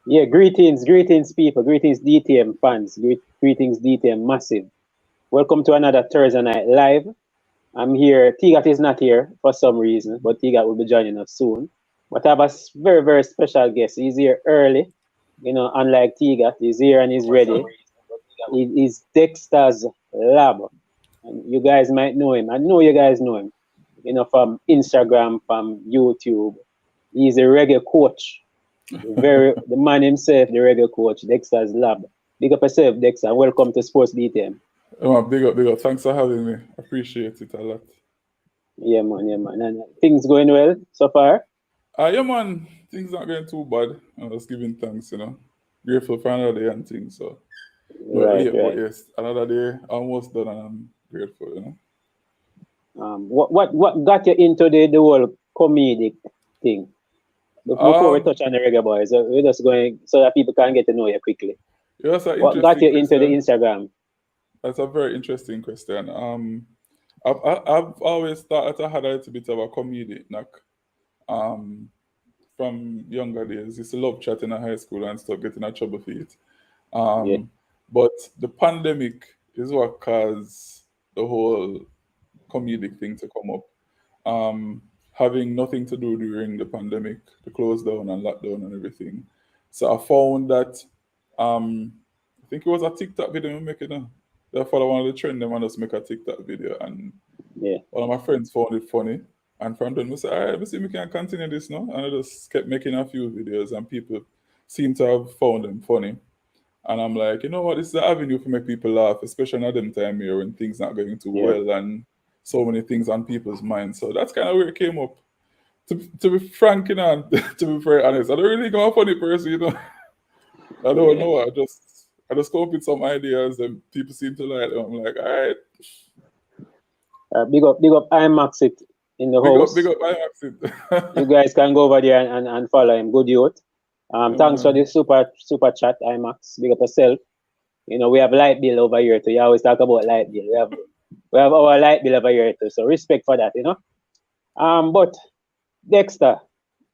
Yeah, greetings, people. Greetings, DTM fans. Greetings, DTM massive. Welcome to another Thursday night live. I'm here. Tigat is not here for some reason, but Tigat will be joining us soon. But I have a very, very special guest. He's here early. Unlike Tigat, he's here and he's For some ready. reason. He's Dexter's Lab. And you guys might know him. I know you guys know him. From Instagram, from YouTube. He's a reggae coach. The man himself, the Reggae Coach, Dexter's Lab. Big up yourself, Dexter, and welcome to Sports DTM. Big up, big up. Thanks for having me. Appreciate it a lot. Yeah, man, yeah, man. And things going well so far? Yeah, man. Things not going too bad. I'm just giving thanks, Grateful for another day and things. So, but Right, late, but right. yes, another day almost done, and I'm grateful. What got you into the whole comedic thing? Before we Um, touch on the reggae boys, we're just going so that people can get to know you quickly. yeah, that's an What got interesting you into the question. Instagram? That's a very interesting question. I've always thought that I had a little bit of a comedic knack. Um, from younger days, used to love chatting in high school and stuff, getting in trouble for it. Yeah. Um, but the pandemic is what caused the whole comedic thing to come up. Having nothing to do during the pandemic, the close down and lockdown and everything. So I found that I think it was a TikTok video we make it now. They follow one of the trend them and just make a TikTok video, and Yeah. one of my friends found it funny. And from then we said, all right, we see we can continue this now. And I just kept making a few videos and people seem to have found them funny. And I'm like, you know what, this is the avenue for make people laugh, especially at them time here when things not going too Yeah. well and so many things on people's minds. So that's kind of where it came up. To be frank, and to be very honest, I don't really go a funny person. I don't Yeah. know. I just come up with some ideas and people seem to like them. I'm like, all right, Big up IMAX it in the big house. up my accent. You guys can go over there and follow him. Good youth. Yeah, Thanks for man. the super chat, IMAX. Big up yourself. We have light bill over here too. You always talk about light bill. We have our light bill over here too. So respect for that. But Dexter,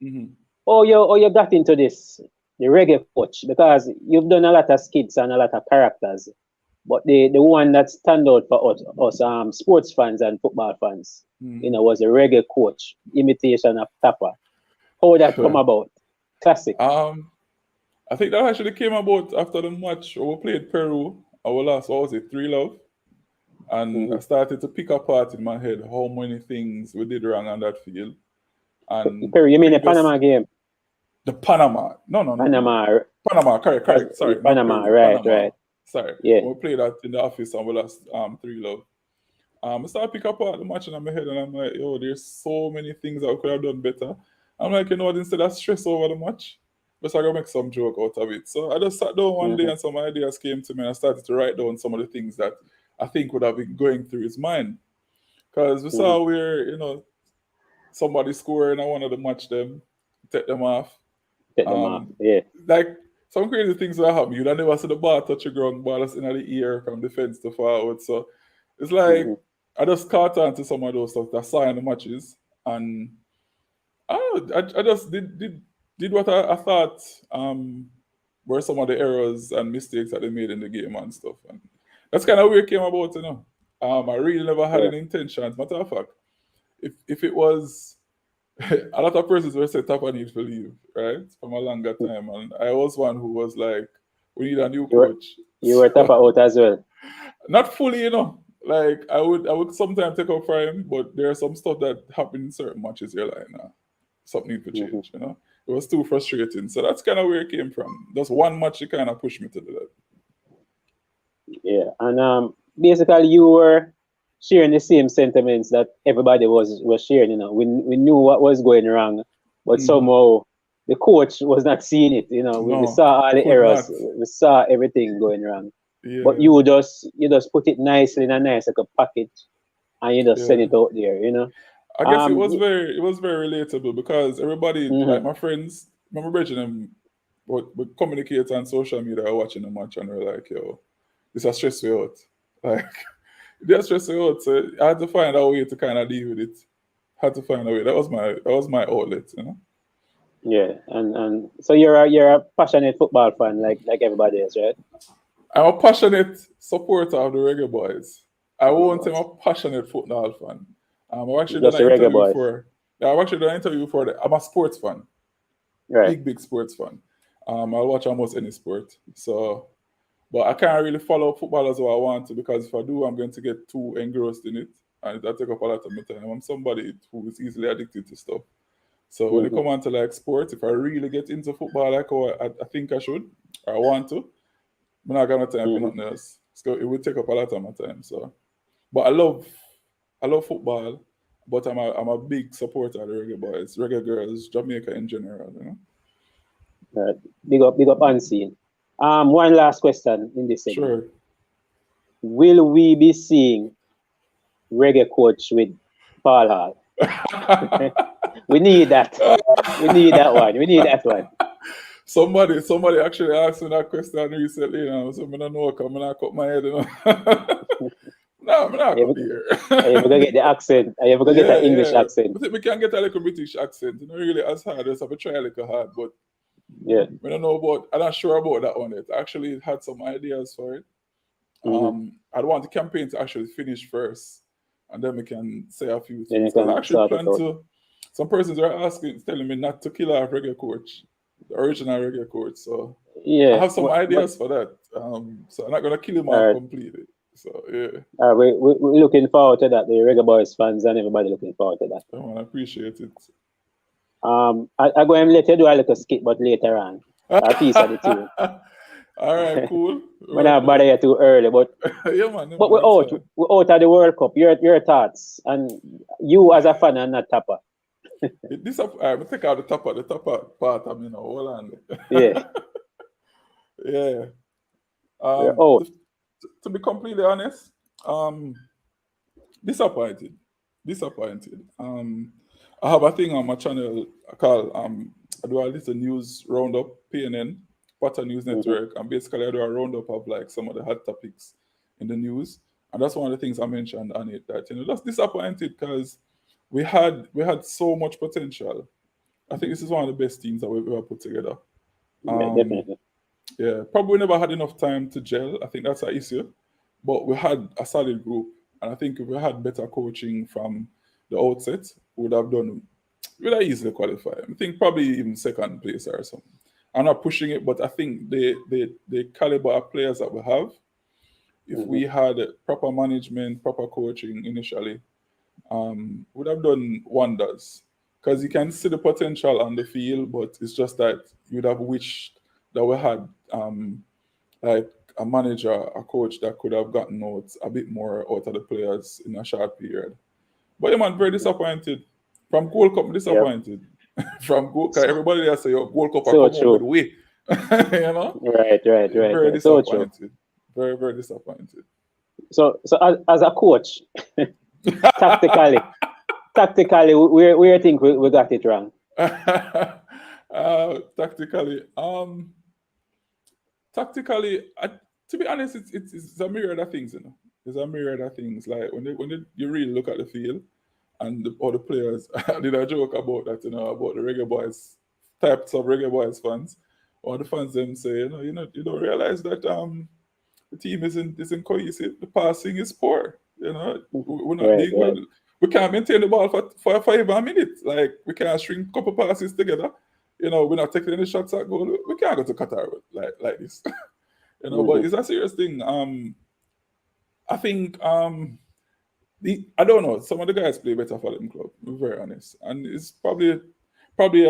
Hmm. how you got into this, the reggae coach? Because you've done a lot of skits and a lot of characters. But the one that stand out for us sports fans and football fans, Hmm. was a reggae coach, imitation of Tapper. How that come about? Classic. um, I think that actually came about after the match we played Peru. Our last, what was it, 3 love? And I Mm-hmm. started to pick apart in my head how many things we did wrong on that field. And Perry, you mean the previous, Panama game? the Panama. No, no, no, no. Panama, Panama, correct, correct. Sorry, not Panama, Peru. right, Panama. right. Sorry. Yeah. We played that in the office and we lost 3 love. I started to pick apart the match in my head and I'm like, yo, there's so many things that I could have done better. I'm like, you know what, instead of stress over the match, just I gotta make some joke out of it. So I just sat down one day Mm-hmm. and some ideas came to me and I started to write down some of the things that I think would have been going through his mind. Because we Mm-hmm. saw where, somebody scoring, I wanted to match them, take them off. Take them off. Um, Yeah. like some crazy things that happen. You'd never see the ball touch the ground, ball is in the air from defense to forward. So it's like Mm-hmm. I just caught on to some of those stuff that I saw in the matches, and I just did what I thought were some of the errors and mistakes that they made in the game and stuff. And that's kind of where it came about. I really never had Yeah. any intentions. Matter of fact, if it was a lot of persons were set up I need to leave, right? From a longer time. And I was one who was like, we need a new You were coach. you were Tapper out as well. Not fully. Like I would sometimes take up for him, but there's some stuff that happened in certain matches you're like, nah, something need to Mm-hmm. change. It was too frustrating. So that's kind of where it came from. Just one match it kind of pushed me to do that. Yeah. And basically you were sharing the same sentiments that everybody was sharing. We knew what was going wrong, but Hmm. somehow the coach was not seeing it. We No, saw all the could errors, not. we saw everything going wrong. But Yeah, you just put it nicely in a nice like a package and you just send yeah. it out there. I guess it Um was very relatable because everybody, like mhm. my friends, remember Bridget them, would communicate on social media watching the match and we're like, yo, this has stressed me out. Like, it has stressed me out. So I had to find a way to kind of deal with it. Had to find a way. That was my outlet. Yeah, and so you're a passionate football fan like everybody else, right? I'm a passionate supporter of the Reggae Boys. I Reggae won't say I'm Boys. a passionate football fan. I've actually done Just the an Reggae interview Boys, for. Yeah, I've actually done an interview for. I'm a sports fan, right? big sports fan. I'll watch almost any sport. So, but I can't really follow football as well I want to, because if I do, I'm going to get too engrossed in it, and that take up a lot of my time. I'm somebody who is easily addicted to stuff. So when it Mm-hmm. come on to like sports, if I really get into football like how I think I should or I want to, I'm not gonna have time for Mm-hmm. nothing else. So it would take up a lot of my time. So, but I love football, but I'm a big supporter of the Reggae Boys, Reggae Girls, Jamaica in general. You know. Right. Big up unseen. One last question in this segment. Sure. Will we be seeing Reggae Coach with Paul Hall? We need that. We need that one. We need that one. Somebody actually asked me that question recently. You know, so I don't know, come and I cut my head. You know. No, I'm not Are you gonna ever, be here. are you ever gonna get the accent? Are you ever gonna get Yeah, that English yeah. accent? I think we can get a little British accent. You know, really as hard as I try a little hard, but Yeah. we don't know about. I'm not sure about that one yet. I actually had some ideas for it. Mm-hmm. I'd want the campaign to actually finish first, and then we can say a few Then you things. Because I can actually sort it plan out. to. Some persons are asking, telling me not to kill off Reggae Coach, the original Reggae Coach. So I Yeah, have some but ideas for that. So I'm not gonna kill him off uh, completely. So yeah, we're looking forward to that. The Reggae Boys fans and everybody looking forward to that. I appreciate it. I go and let you do a little skit, but later on, a piece of the tune. All right, cool. When Well I bother done. you too early, but Yeah, but man, that's fine. we're out of the World Cup. Your thoughts and you as a fan and not tapper. This up, I take out the top part. I mean, hold on. Yeah, Yeah. you're Um, out. to, to be completely honest, um, disappointed. Disappointed. I have a thing on my channel called I do a little news roundup, PNN, Potter News Hmm. Network, and basically I do a roundup of like some of the hot topics in the news, and that's one of the things I mentioned on it, that that's disappointed because we had so much potential. I think this is one of the best teams that we've ever put together. Yeah, Um, definitely. yeah, probably never had enough time to gel. I think that's an issue. But we had a solid group, and I think if we had better coaching from the outset, we would have done. We'd have easily qualified. I think probably even second place or something. I'm not pushing it, but I think the caliber of players that we have, if Hmm. we had proper management, proper coaching initially, would have done wonders. Because you can see the potential on the field, but it's just that you'd have wished that we had like a manager, a coach that could have gotten out a bit more out of the players in a short period. But yeah, man, very disappointed. From Gold Cup, Yep. disappointed. From Gold Cup, So, everybody there say, "Yo, Gold Cup, I so come out good true. way." You know, very Right. So true. disappointed. Very, very disappointed. So as a coach, tactically, where you think we got it wrong? Tactically, to be honest, it's a myriad of things. You know, it's a myriad of things. Like you really look at the field and all the players. I did a joke about that. You know, about the Reggae Boys types of Reggae Boys fans. Or the fans them say, you don't realize that the team isn't cohesive. The passing is poor. You know, we're not Right, doing well. right. We can't maintain the ball for 5 minutes. Like we can't string a couple passes together. You know, we're not taking any shots at goal. We can't go to Qatar like this. But Hmm. it's a serious thing. I think I don't know. Some of the guys play better for them club. To be very honest, and it's probably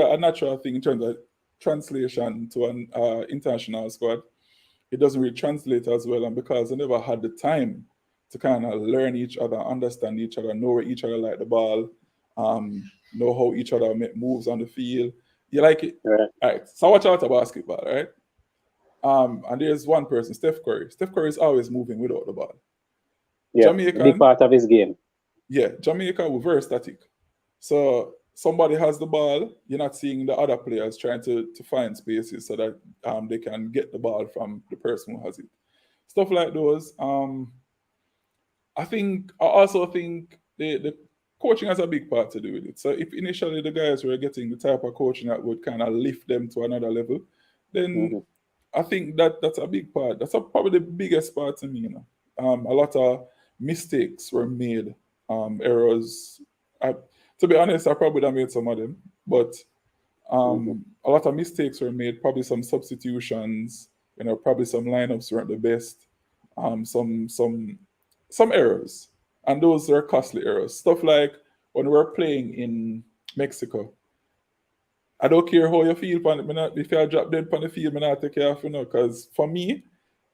a natural thing in terms of translation to an international squad. It doesn't really translate as well, and because they never had the time to kind of learn each other, understand each other, know where each other like the ball, know how each other make moves on the field. You like it, Right. all right? So I watch out about basketball, right? And there's one person, Steph Curry. Steph Curry is always moving without the ball. Yeah, a big Jamaican, part of his game. yeah, Jamaica were very static. So somebody has the ball, you're not seeing the other players trying to find spaces so that they can get the ball from the person who has it. Stuff like those. I also think the coaching has a big part to do with it. So if initially the guys were getting the type of coaching that would kind of lift them to another level, then I think that's a big part. That's probably the biggest part to me. A lot of mistakes were made, errors. To be honest, I probably have made some of them, but a lot of mistakes were made. Probably some substitutions. Probably some lineups weren't the best. Some errors, and those are costly errors. Stuff like when we're playing in Mexico. I don't care how you feel, if you drop dead on the field, I not take care of because for me,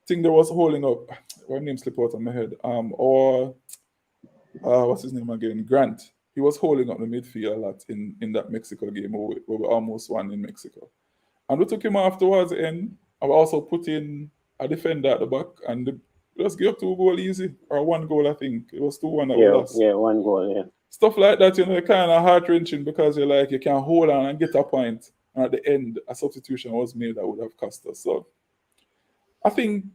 thing there was holding up. What name slip out of my head? Or what's his name again? Grant. He was holding up the midfield a lot in that Mexico game where we almost won in Mexico. And we took him off towards the end. I also put in a defender at the back and just give up 2 goals easy, or 1 goal, I think. It was 2-1 that we lost. Yeah, 1 goal, yeah. Stuff like that, kind of heart-wrenching because you're like, you can hold on and get a point. And at the end, a substitution was made that would have cost us. So I think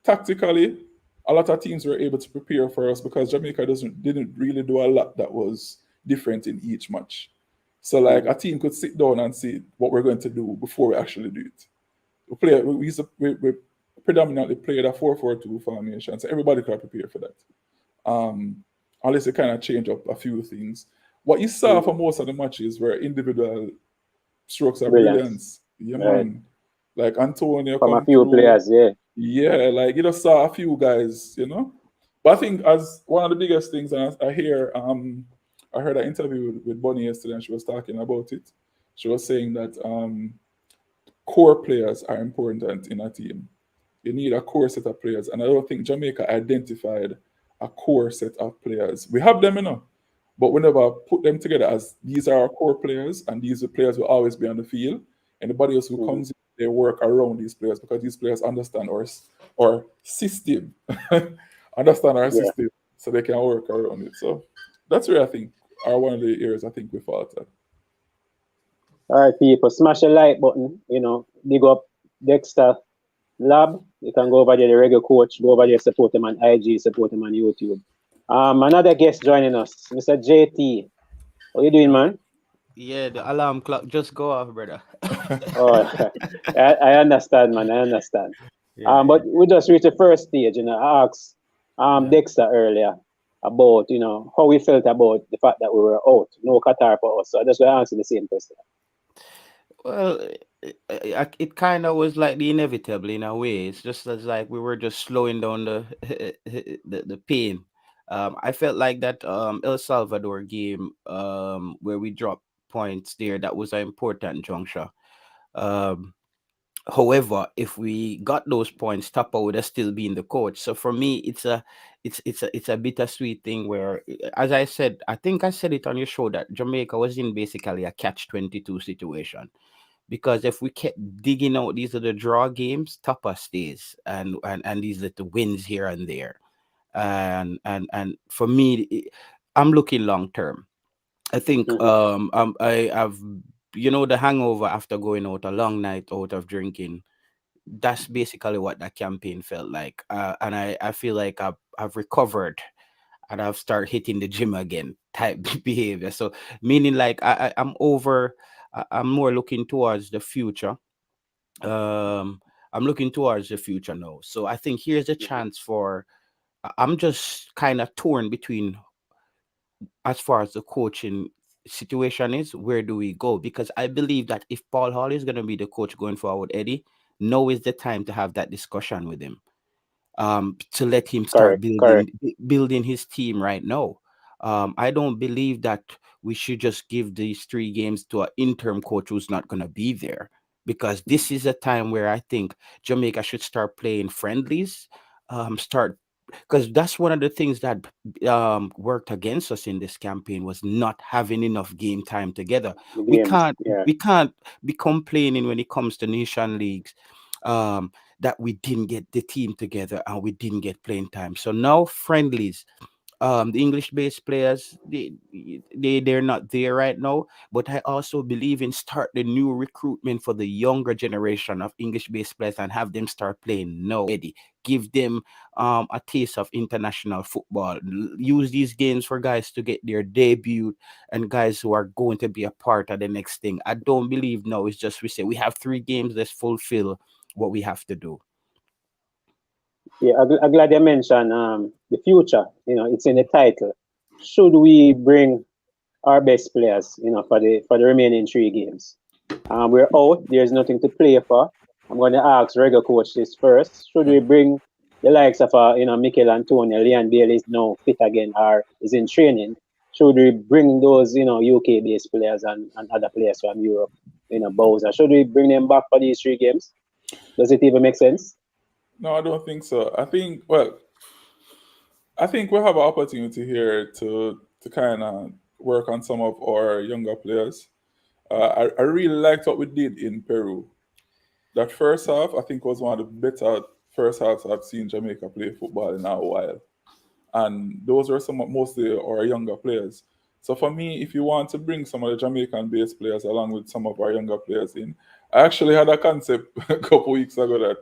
tactically, a lot of teams were able to prepare for us because Jamaica didn't really do a lot that was different in each match. So like a team could sit down and see what we're going to do before we actually do it. We predominantly played a 4-4-2 formation, so everybody could prepare for that. Unless you kind of change up a few things. What you saw for most of the matches were individual strokes of brilliance. Yeah, man. Like Antonio from a few players, yeah. Yeah, like you just saw a few guys, But I think as one of the biggest things, and I heard an interview with Bonnie yesterday, and she was talking about it. She was saying that core players are important in a team. You need a core set of players, and I don't think Jamaica identified a core set of players. We have them, but we never put them together as these are our core players, and these are players will always be on the field. Anybody else who comes in, they work around these players because these players understand our system, understand our system, so they can work around it. So that's where I think are one of the areas I think we fault at. All right, people, smash the like button. Dig up Dexter Lab. You can go over there, the Reggae Coach. Go over there, support him on IG, support him on YouTube. Another guest joining us, Mr. JT. How you doing, man? Yeah, the alarm clock just go off, brother. Oh, I understand, man. I understand. But we just reached the first stage. I asked Dexter earlier about how we felt about the fact that we were out, no Qatar for us. So I just want to answer the same question. Well, it kind of was like the inevitable in a way. It's just as like we were just slowing down the pain. I felt like that El Salvador game where we dropped points there, that was an important juncture. However, if we got those points, Tapa would have still been the coach. So for me, it's a bittersweet thing where, as I said, I think I said it on your show that Jamaica was in basically a catch-22 situation. Because if we kept digging out these little draw games, Tapa stays, and these little wins here and there, and for me, I'm looking long term. I think I have the hangover after going out, a long night out of drinking. That's basically what that campaign felt like, and I feel like I've recovered and I've started hitting the gym again type behavior. So meaning like I'm over. I'm more looking towards the future. I'm looking towards the future now. So I think here's a chance for. I'm just kind of torn between, as far as the coaching situation is, where do we go? Because I believe that if Paul Hall is going to be the coach going forward, Eddie, now is the time to have that discussion with him. To let him start building his team right now. I don't believe that we should just give these 3 games to an interim coach who's not going to be there, because this is a time where I think Jamaica should start playing friendlies, because that's one of the things that worked against us in this campaign, was not having enough game time together. We can't be complaining when it comes to nation leagues that we didn't get the team together and we didn't get playing time. So now friendlies, The English-based players, they're not there right now. But I also believe in start the new recruitment for the younger generation of English-based players and have them start playing now. Eddie, give them a taste of international football. Use these games for guys to get their debut and guys who are going to be a part of the next thing. I don't believe now it's just we say we have 3 games. Let's fulfill what we have to do. Yeah, I'm glad you mentioned the future. It's in the title. Should we bring our best players, for the remaining 3 games? We're out. There's nothing to play for. I'm going to ask Reggae Coach this first. Should we bring the likes of Mikel Antonio, Leon Bailey is now fit again or is in training? Should we bring those UK-based players and other players from Europe, Boza? Should we bring them back for these 3 games? Does it even make sense? No, I don't think so. I think we have an opportunity here to kind of work on some of our younger players. I really liked what we did in Peru. That first half, I think, was one of the better first halves I've seen Jamaica play football in a while. And those were mostly our younger players. So for me, if you want to bring some of the Jamaican-based players along with some of our younger players in, I actually had a concept a couple weeks ago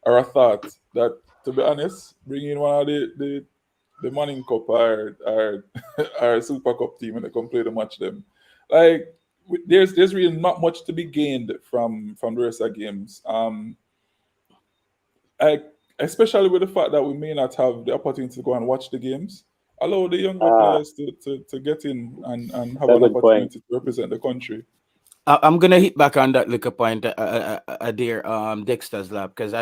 or a thought that, to be honest, bringing one of the Manning Cup or Super Cup team and they come play the match them. Like there's really not much to be gained from the rest of the games. Especially with the fact that we may not have the opportunity to go and watch the games. Allow the younger players to get in and have an opportunity to represent the country. I'm gonna hit back on that little point there, Dexter's lab, because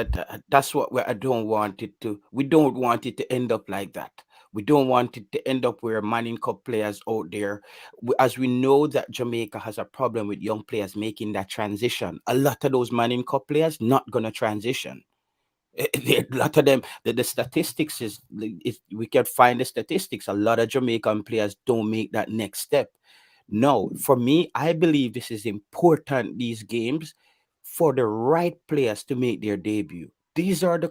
that's what I don't want it to. We don't want it to end up like that. We don't want it to end up where Manning Cup players out there, as we know that Jamaica has a problem with young players making that transition. A lot of those Manning Cup players not gonna transition. A lot of them, the statistics is we can find the statistics. A lot of Jamaican players don't make that next step. No, for me, I believe this is important, these games, for the right players to make their debut. These are the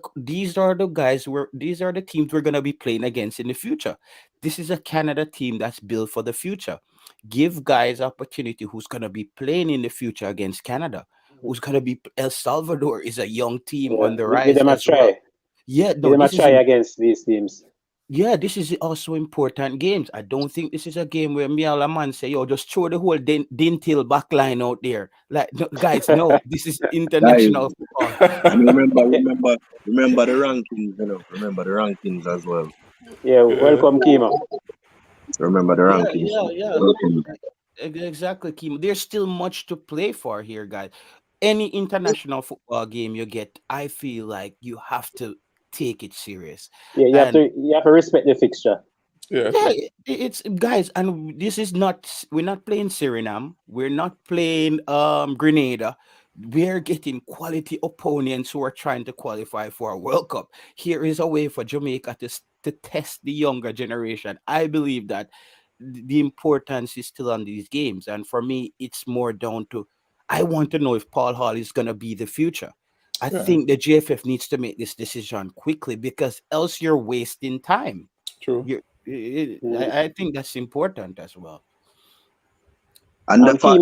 guys these are the teams we're gonna be playing against in the future. This is a Canada team that's built for the future. Give guys opportunity who's gonna be playing in the future against Canada. Who's gonna be El Salvador is a young team on the Give rise them a as well. try. Yeah, Give no, them a this is try against these teams. yeah, this is also important games. I don't think this is a game where me and a man say, yo, just throw the whole Dintil back line out there. Like, no, guys, no, this is international football. And remember the rankings, remember the rankings as well. Yeah, welcome, Kima. Remember the rankings. Exactly, Kim. There's still much to play for here, guys. Any international football game you get, I feel like you have to take it serious. Yeah, you have to respect the fixture. Yeah, it's guys, and this is not, we're not playing Suriname, we're not playing Grenada. We're getting quality opponents who are trying to qualify for a World Cup. Here is a way for Jamaica to test the younger generation. I believe that the importance is still on these games, and for me, it's more down to I want to know if Paul Hall is going to be the future. I think the JFF needs to make this decision quickly because else you're wasting time. true. I think that's important as well. And the fact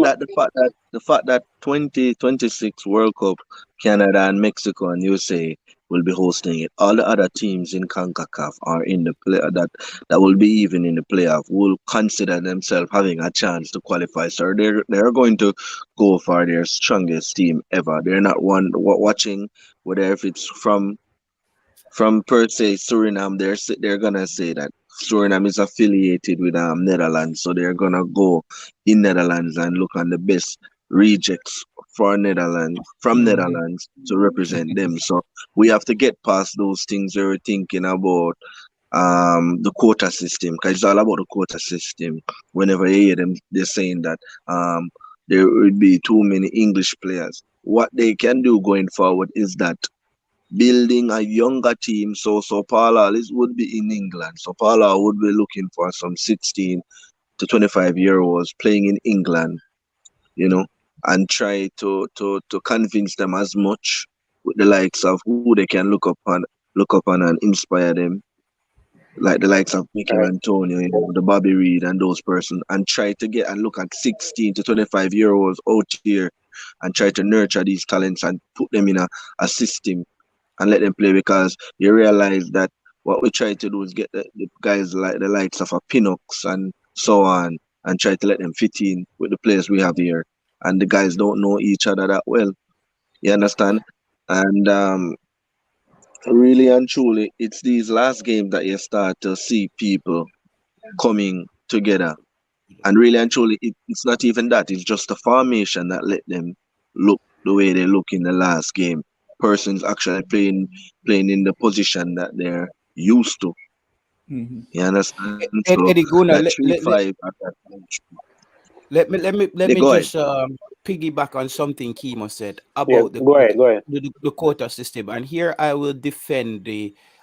that 2026 World Cup, Canada and Mexico and USA will be hosting it. All the other teams in CONCACAF are in the play that will be even in the playoff will consider themselves having a chance to qualify. So they're going to go for their strongest team ever. They're not watching whether if it's from per se Suriname. They're gonna say that Suriname is affiliated with Netherlands, so they're gonna go in Netherlands and look on the best rejects for Netherlands from Netherlands to represent them. So we have to get past those things where we're thinking about the quota system, because it's all about the quota system. Whenever you hear them, they're saying that there would be too many English players. What they can do going forward is that building a younger team. So Paula would be in England. So Paula would be looking for some 16 to 25-year-olds playing in England, and try to convince them as much with the likes of who they can look upon and inspire them. like the likes of Mikel Right. Antonio, the Bobby Reed and those persons, and try to get and look at 16 to 25-year-olds out here and try to nurture these talents and put them in a system and let them play, because you realize that what we try to do is get the guys like the likes of a Pinnox and so on, and try to let them fit in with the players we have here. And the guys don't know each other that well. You understand? And really and truly, it's these last games that you start to see people coming together. And really and truly, it's not even that. It's just the formation that let them look the way they look in the last game. Persons actually playing in the position that they're used to. Mm-hmm. You understand? So Eddie Guna, that 3-5 at that bench. let Yeah, me go ahead. just piggyback on something Kimo said Yeah, about go ahead, go ahead. the quota system. And here I will defend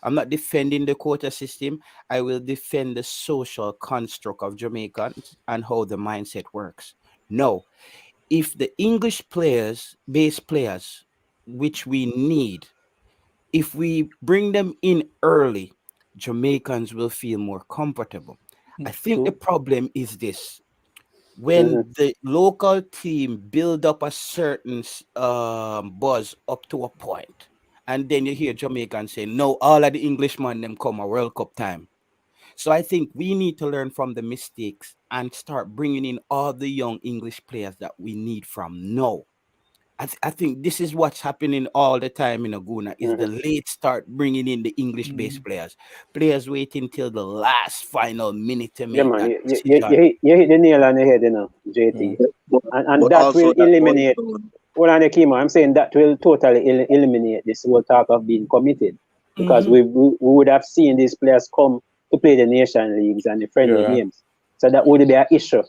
I'm not defending the quota system. I will defend the social construct of Jamaicans and how the mindset works. No, if the English players, base players, which we need, if we bring them in early, Jamaicans will feel more comfortable. I think the problem is this: when the local team build up a certain buzz up to a point, and then you hear Jamaicans say, no, all of the Englishmen them come a World Cup time. So I think we need to learn from the mistakes and start bringing in all the young English players that we need from now. I think this is what's happening all the time in Aguna is the late start bringing in the English-based players waiting till the last final minute to Yeah, make man, that you decision. hit the nail on the head, JT. Yeah. And But that will also that boils eliminate, down. hold on, Kimo, I'm saying that will totally eliminate this whole talk of being committed. Because we would have seen these players come to play the nation leagues and the friendly Yeah. games. So that would be an issue,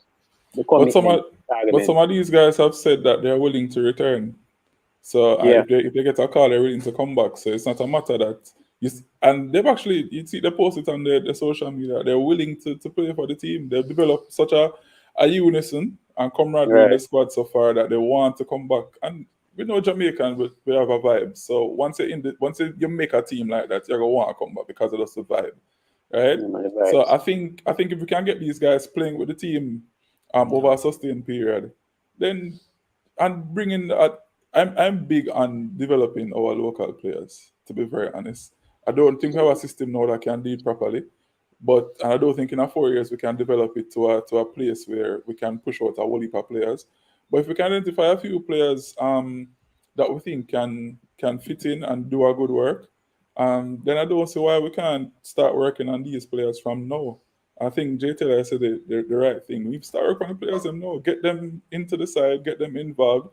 the But commitment some argument. of these guys have said that they're willing to return. So Yeah. if they get a call, they're willing to come back. So it's not a matter that and they've actually, you see, they post it on the social media. They're willing to play for the team. They've developed such a unison and camaraderie in the Right. squad so far that they want to come back. And we know Jamaican, we have a vibe. So once you make a team like that, you're gonna want to come back because of the vibe, right? Yeah, man, the So vibes. I think if we can get these guys playing with the team over a sustained period, then and bringing I'm big on developing our local players, to be very honest. I don't think we have a system now that can do it properly, and I don't think in a 4 years we can develop it to a place where we can push out a whole heap of players. But if we can identify a few players that we think can fit in and do our good work, then I don't see why we can't start working on these players from now. I think Jay Taylor said the right thing. We start working on the players and now get them into the side, get them involved,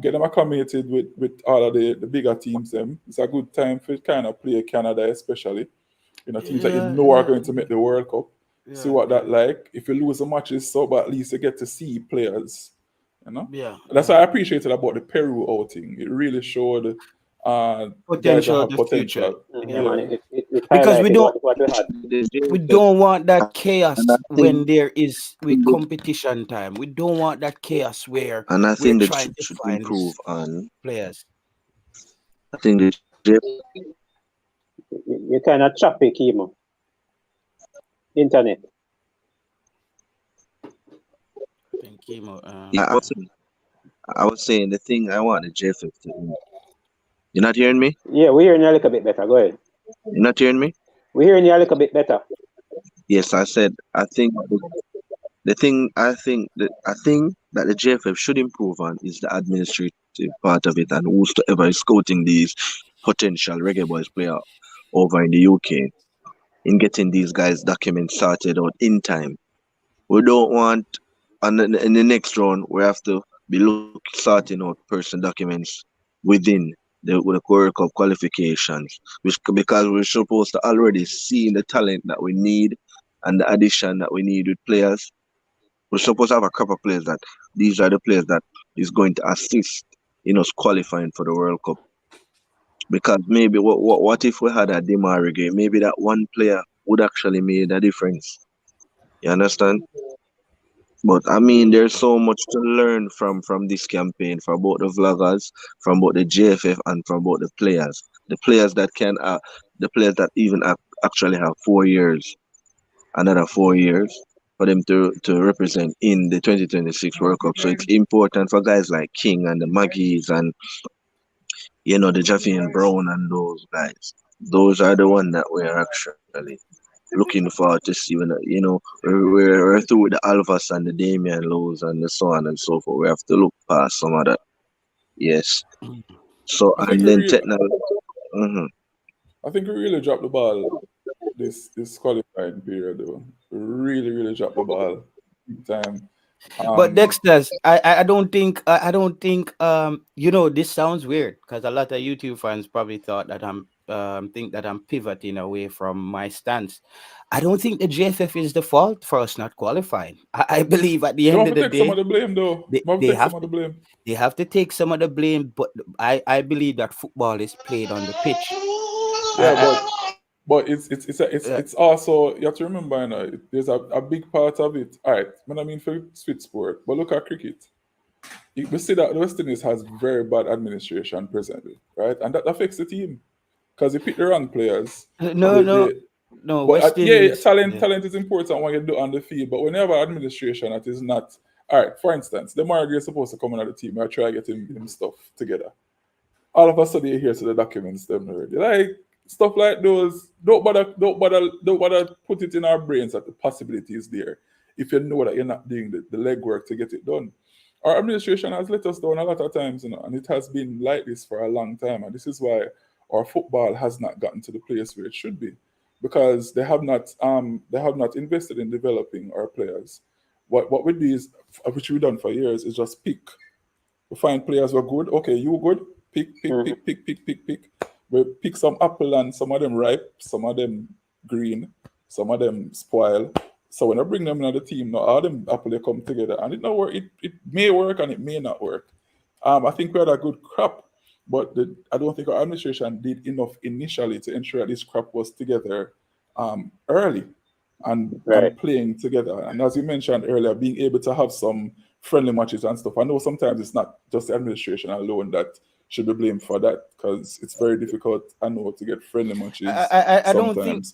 get them acclimated with all of the bigger teams. It's a good time for kind of play Canada, especially. Teams that you know are going to make the World Cup. See what that like. If you lose the matches, so but at least you get to see players. That's what I appreciated about the Peru outing. It really showed guys that Potential, have the future. potential. Yeah, man, it Because we highlighted don't what we had. we don't want that chaos And I when think there is with competition time. We don't want that chaos where and I we're think the trying Chiefs to should find improve these on. players. I think the Chiefs. You kind of choppy, Kimo. Internet. Thank you. Yeah, I was saying the thing I want the JFF to do. You're not hearing me? Yeah, we're hearing you a little bit better. Go ahead. You're not hearing me? We're hearing you a little bit better. Yes, I said I think the thing that the JFF should improve on is the administrative part of it, and whosoever is scouting these potential Reggae Boys player over in the UK in getting these guys documents sorted out in time. We don't want in the next round we have to be sorting out person documents within the World Cup qualifications, because we're supposed to already see the talent that we need and the addition that we need with players. We're supposed to have a couple of players that these are the players that is going to assist in us qualifying for the World Cup. Because maybe what if we had a Demari game? Maybe that one player would actually made a difference. You understand? But I mean, there's so much to learn from this campaign for both the vloggers, from both the JFF, and from both the players. The players that even actually have 4 years, another 4 years for them to represent in the 2026 World Cup. So it's important for guys like King and the Maggies and the Jeffy and Brown and those guys. Those are the ones that we're actually looking forward to see we're through with the Alvas and the Damian Lows and the so on and so forth. We have to look past some of that. Yes. So I think and we then really, technically, I think we really dropped the ball this qualifying period though. We really dropped the ball big time. But Dexter's, I don't think this sounds weird because a lot of YouTube fans probably thought that I'm pivoting away from my stance. I don't think the JFF is the fault for us not qualifying. I believe at the You end have of to the take some day of the blame though. they, You have to they take some have of the to blame. they have to take some of the blame, but I believe that football is played on the pitch. Yeah, I, but I, it's also, you have to remember, there's a big part of it. All right, when I mean for switch sport, but look at cricket. We see that the West Indies has very bad administration presently, right? And that affects the team because they pick the wrong players. no, no, no. But West yeah, Indies. talent is important when you do on the field. But whenever administration that is not, all right. For instance, the Margaret is supposed to come in on the team. I try to get him stuff together. All of a sudden, you hear to the documents them already. Like stuff like those. Don't bother put it in our brains that the possibility is there. If you know that you're not doing the legwork to get it done. Our administration has let us down a lot of times, and it has been like this for a long time. And this is why our football has not gotten to the place where it should be, because they have not invested in developing our players. What we do is, which we've done for years, is just pick. We find players who are good. Okay, you good? Pick. We pick some apple and some of them ripe, some of them green, some of them spoil. So when I bring them into the team, now all them apple they come together, and it not work. It may work and it may not work. I think we had a good crop, but I don't think our administration did enough initially to ensure that this crop was together early and Right. playing together. And as you mentioned earlier, being able to have some friendly matches and stuff. I know sometimes it's not just the administration alone that should be blamed for that, because it's very difficult, I know, to get friendly matches. I don't think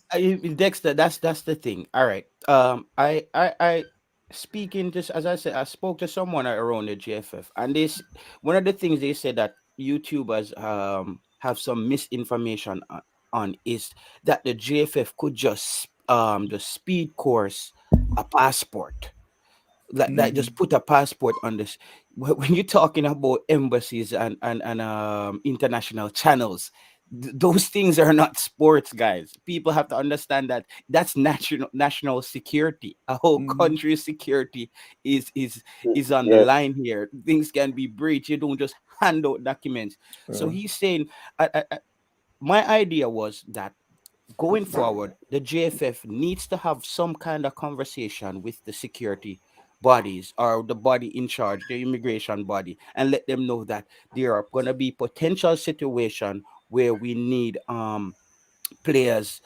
Dexter. That's the thing. All right. I speaking just as I said, I spoke to someone around the GFF, and one of the things they said that YouTubers have some misinformation on is that the GFF could just the speed course a passport. Like just put a passport on this. When you're talking about embassies and international channels, those things are not sports, guys. People have to understand that that's national security. A whole country's security is on the line here. Things can be breached. You don't just hand out documents. So he's saying, my idea was that going forward, the JFF needs to have some kind of conversation with the security bodies or the body in charge, the immigration body, and let them know that there are going to be potential situation where we need players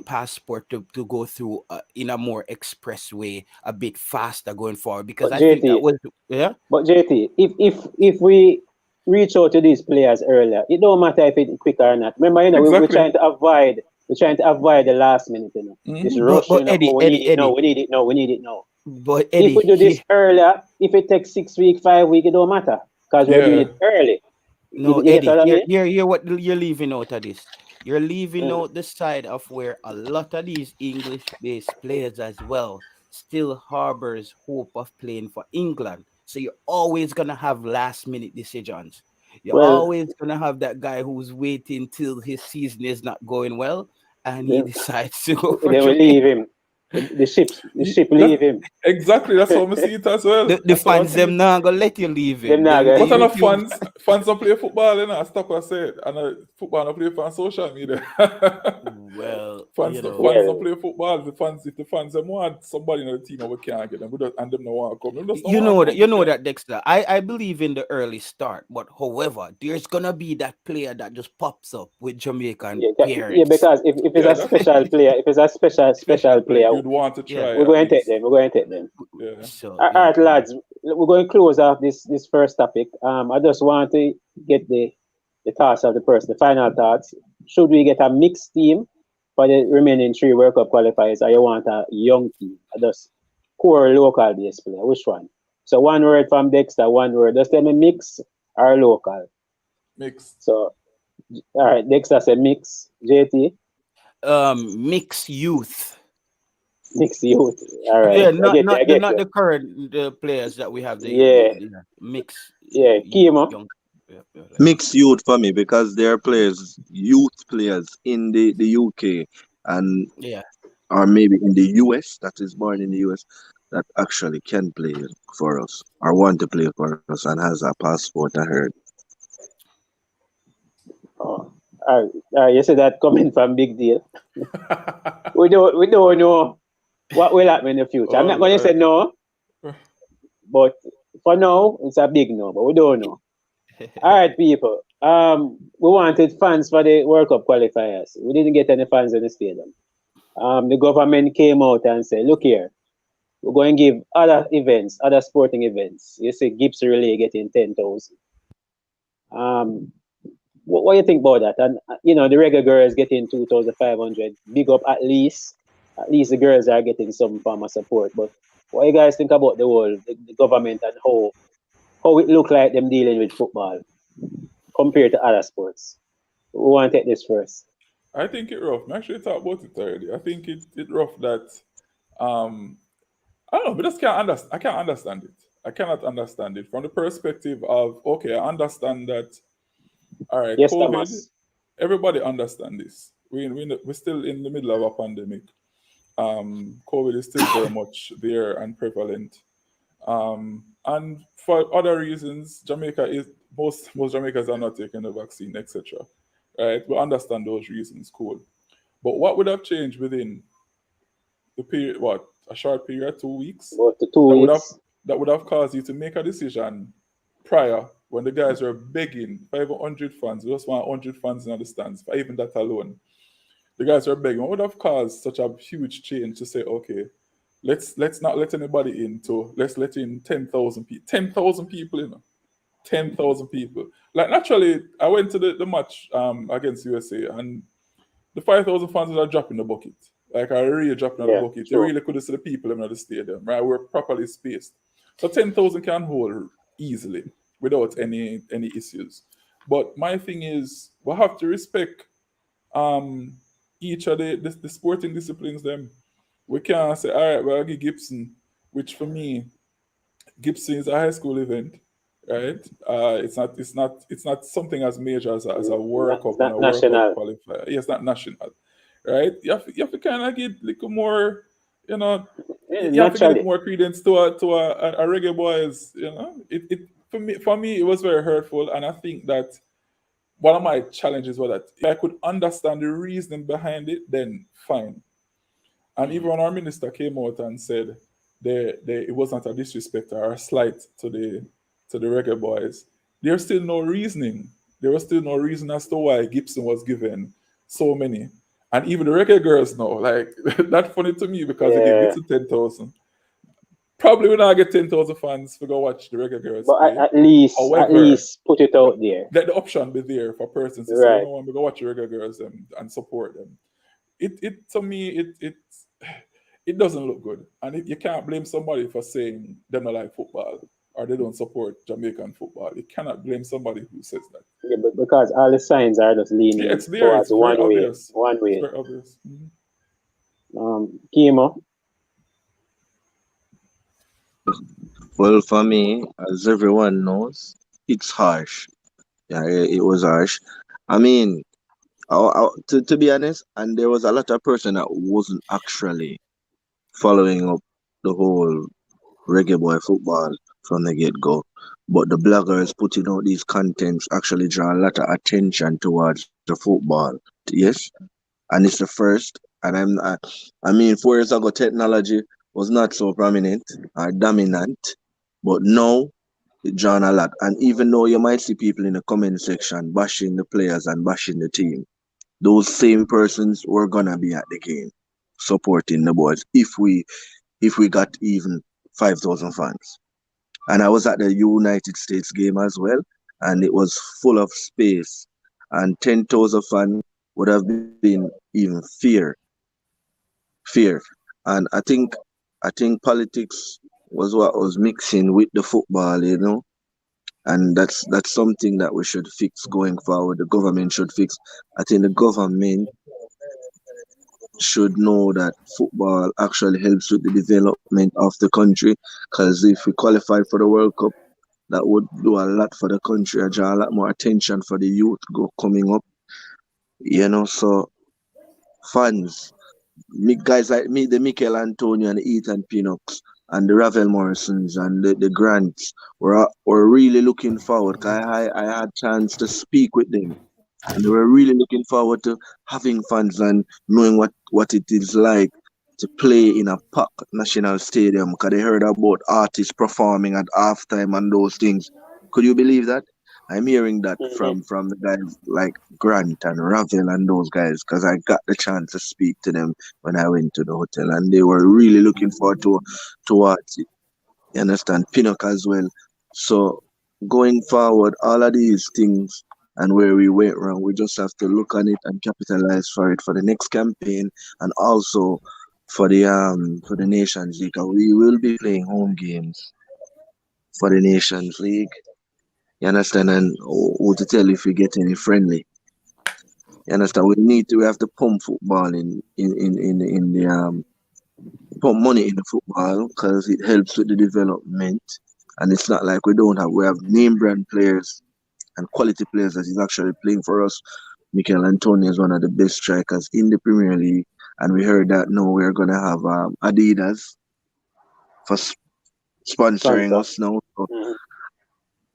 passport to go through in a more express way, a bit faster going forward, because But I think that JT, was but JT, if we reach out to these players earlier, it don't matter if it's quick or not. Remember, we're Exactly. trying to avoid the last minute, This rushing. But Eddie, we need it now. We need it now. But If Eddie, we do this earlier, if it takes 6 weeks, 5 weeks, it don't matter because we're doing it early. no, You get what I Eddie, mean? here what you're leaving out of this. You're leaving out the side of where a lot of these English-based players as well still harbors hope of playing for England. So you're always gonna have last-minute decisions. You're Well, always gonna have that guy who's waiting till his season is not going well, and he then decides to go for they will Jamaica. leave him. The ship leave him. Exactly, that's how I see it as well. The That's how I fans see them it. not gonna let you leave Them him. not The gonna- But enough YouTube fans don't play football, I stop what I said. And football don't play for social media. well, fans don't play football. If the fans them want somebody in the team, we can't get them. And them don't want to come. Them just don't you want to know come. that Dexter. I believe in the early start, but however, there's gonna be that player that just pops up with Jamaican parents. Because if it's a special player, if it's a special player, you'd want to try. we're going to take them. We're going to take them. Yeah. So, All right, lads, we're going to close off this first topic. I just want to get the thoughts of the person, the final thoughts. Should we get a mixed team for the remaining 3 World Cup qualifiers, or you want a young team, just core local based player? Which one? So one word from Dexter, one word. Just tell me mix or local. Mix. So all right, Dexter said mix. JT? Mix youth. Mix youth. All right. Yeah, I get not you. the current players that we have. Yeah. Mix. Yeah, Kimo. Young. Yeah, like Mixed youth for me because there are players, youth players in the UK and yeah. or maybe in the US that is born in the US that actually can play for us or want to play for us and has a passport, I heard. Oh. You see that coming from Big Deal. we don't know what will happen in the future. I'm not going to say no, but for now it's a big no. But we don't know. All right, people. We wanted fans for the World Cup qualifiers. We didn't get any fans in the stadium. The government came out and said, "Look here, we're going to give other events, other sporting events. You see, Gibbs Relay getting 10,000. What do you think about that? And the Reggae Girls getting 2,500. Big up at least. At least the girls are getting some form of support. But what you guys think about the government and how it look like them dealing with football compared to other sports? We want to take this first. I think it rough. I actually talked about it already. I think it rough that I don't know, but just can't understand. I can't understand it. I cannot understand it from the perspective of okay, I understand that. All right, Yes, COVID. Thomas. Everybody understand this. We're still in the middle of a pandemic. COVID is still very much there and prevalent. And for other reasons, Jamaica is most Jamaicans are not taking the vaccine, etc. Right? We understand those reasons, cool. But what would have changed within the period? What, a short period, 2 weeks? About the 2 weeks. That would have caused you to make a decision prior when the guys were begging 500 fans. We just want 100 fans in the stands. For even that alone, the guys were begging. What would have caused such a huge change to say, okay, let's not let anybody in. Let's let in 10,000 people. 10,000 people, 10,000 people. Like naturally, I went to the match against USA, and the 5,000 fans are dropping the bucket. Like I really dropping the bucket. They really couldn't see the people in the stadium, right? We're properly spaced. So 10,000 can hold easily without any issues. But my thing is, we have to respect each of the sporting disciplines. Them, we can't say, all right, well, I'll give Gibson, which for me, Gibson is a high school event, right? It's not something as major as a World Cup and a World Cup qualifier. Yeah, it's not national, right? You have to kind of get a little more, you have to give it more credence to a Reggae Boys. It for me it was very hurtful, and I think that one of my challenges was that if I could understand the reasoning behind it, then fine. And even when our minister came out and said it was not a disrespect or a slight to the Reggae Boys, there's still no reasoning. There was still no reason as to why Gibson was given so many. And even the Reggae Girls know, like, that's funny to me because they give Gibson 10,000. Probably when I get 10,000 fans to go watch the Reggae Girls but play. At least put it out there. Let the option be there for persons to say, I'm going to go watch the Reggae Girls and support them. It to me, it doesn't look good. And you can't blame somebody for saying they don't like football or they don't support Jamaican football. You cannot blame somebody who says that. Yeah, but because all the signs are just leaning it's there. towards It's one way. obvious. One way. It's very obvious. Kimo? Well, for me, as everyone knows, it's harsh. Yeah, it was harsh. I mean, to be honest, and there was a lot of person that wasn't actually following up the whole Reggae Boy football from the get-go. But the bloggers putting out these contents actually draw a lot of attention towards the football. Yes? And it's the first. And I mean, 4 years ago, technology was not so prominent or dominant. But now, it drawn a lot. And even though you might see people in the comment section bashing the players and bashing the team, those same persons were gonna be at the game supporting the boys if we got even 5,000 fans. And I was at the United States game as well, and it was full of space. And 10,000 fans would have been even fear. And I think politics was what was mixing with the football, and that's something that we should fix going forward. The government should fix. I think the government should know that football actually helps with the development of the country. Because if we qualify for the World Cup, that would do a lot for the country, and draw a lot more attention for the youth coming up. So fans, guys like me, the Mikel Antonio and the Ethan Pinocks and the Ravel Morrisons and the Grants were really looking forward. 'Cause I had chance to speak with them, and they were really looking forward to having fans and knowing what it is like to play in a packed national stadium, because they heard about artists performing at halftime and those things. Could you believe that? I'm hearing that from the guys like Grant and Ravel and those guys, because I got the chance to speak to them when I went to the hotel, and they were really looking forward to watch it. You understand? Pinnock as well. So going forward, all of these things and where we went wrong, we just have to look on it and capitalize for it for the next campaign, and also for the Nations League. And we will be playing home games for the Nations League. You understand? And who to tell if we get any friendly. You understand? We have to pump football in the put money in the football, because it helps with the development. And it's not like we have name brand players and quality players that is actually playing for us. Mikel Antonio is one of the best strikers in the Premier League, and we heard that now we're gonna have Adidas for sponsoring us now. So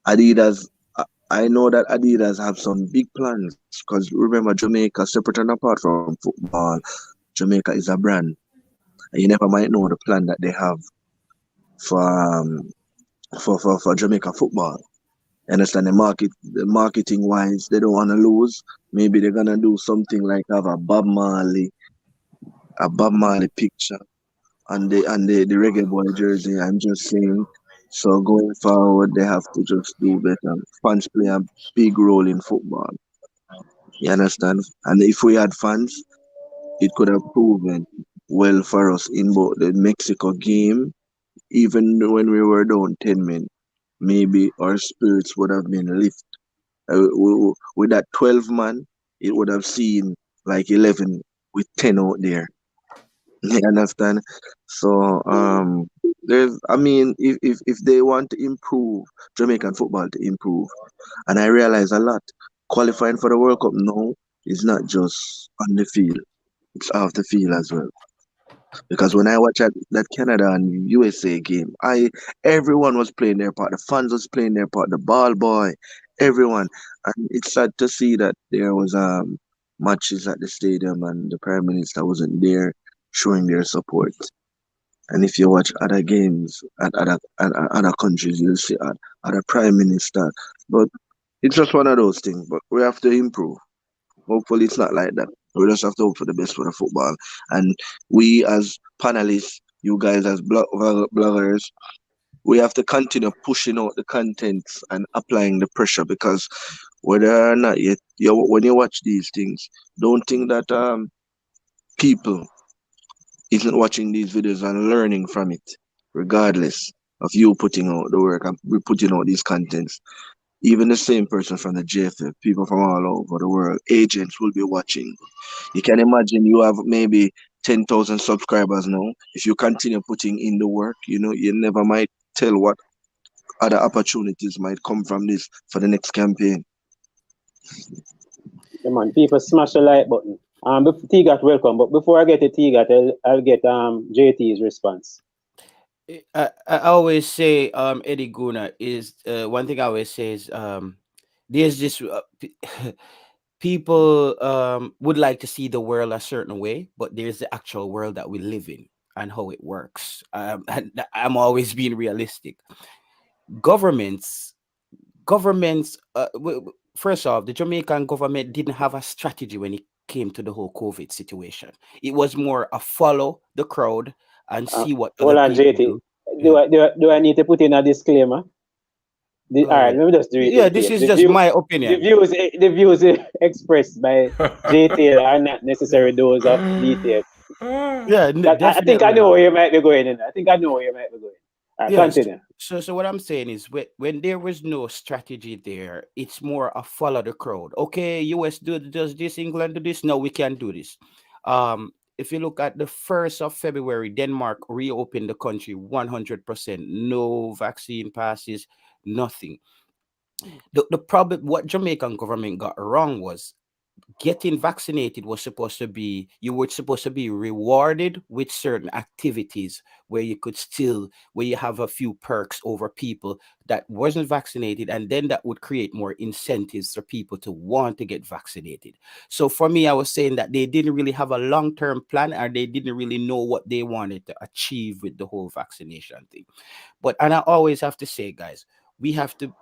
Adidas, I know that Adidas have some big plans, because remember, Jamaica, separate and apart from football, Jamaica is a brand. And you never might know the plan that they have for Jamaica football. Understand? The marketing wise, they don't want to lose. Maybe they're gonna do something like have a Bob Marley picture and the Reggae Boy jersey. I'm just saying. So going forward, they have to just do better. Fans play a big role in football. You understand? And if we had fans, it could have proven well for us in both the Mexico game. Even when we were down 10 men, maybe our spirits would have been lifted. With that 12 man, it would have seen like 11 with 10 out there. You understand? So if they want to improve Jamaican football to improve, and I realize a lot, qualifying for the World Cup now is not just on the field, it's off the field as well. Because when I watch that Canada and USA game, everyone was playing their part. The fans was playing their part. The ball boy, everyone, and it's sad to see that there was matches at the stadium and the Prime Minister wasn't there showing their support. And if you watch other games at other countries, you'll see other Prime Minister. But it's just one of those things. But we have to improve. Hopefully, it's not like that. We just have to hope for the best for the football. And we as panelists, you guys as bloggers, we have to continue pushing out the contents and applying the pressure, because whether or not when you watch these things, don't think that people isn't watching these videos and learning from it, regardless of you putting out the work and we putting out these contents. Even the same person from the JFF, people from all over the world, agents will be watching. You can imagine you have maybe 10,000 subscribers now. If you continue putting in the work, you never might tell what other opportunities might come from this for the next campaign. Come on, people smash the like button. T-Gat, welcome. But before I get to T-Gat, I'll get JT's response. I always say, Eddie Guna, is one thing I always say is there's this people would like to see the world a certain way, but there's the actual world that we live in and how it works. And I'm always being realistic. Governments, first off, the Jamaican government didn't have a strategy when it came to the whole COVID situation. It was more a follow the crowd and see what hold other on, people JT. do. Do I need to put in a disclaimer? All right, let me just do it. Yeah, this is just my opinion. The views expressed by JTL are not necessarily those of DTM. Yeah, I think I know where you might be going in. I think I know where you might be going. All right, continue. So what I'm saying is when there was no strategy there, it's more a follow the crowd. Okay, US does this, England do this. No, we can't do this. If you look at the 1st of February, Denmark reopened the country 100%. No vaccine passes, nothing. The problem, what Jamaican government got wrong was getting vaccinated was supposed to be, you were supposed to be rewarded with certain activities where you have a few perks over people that wasn't vaccinated, and then that would create more incentives for people to want to get vaccinated. So for me, I was saying that they didn't really have a long-term plan, or they didn't really know what they wanted to achieve with the whole vaccination thing. And I always have to say, guys, we have to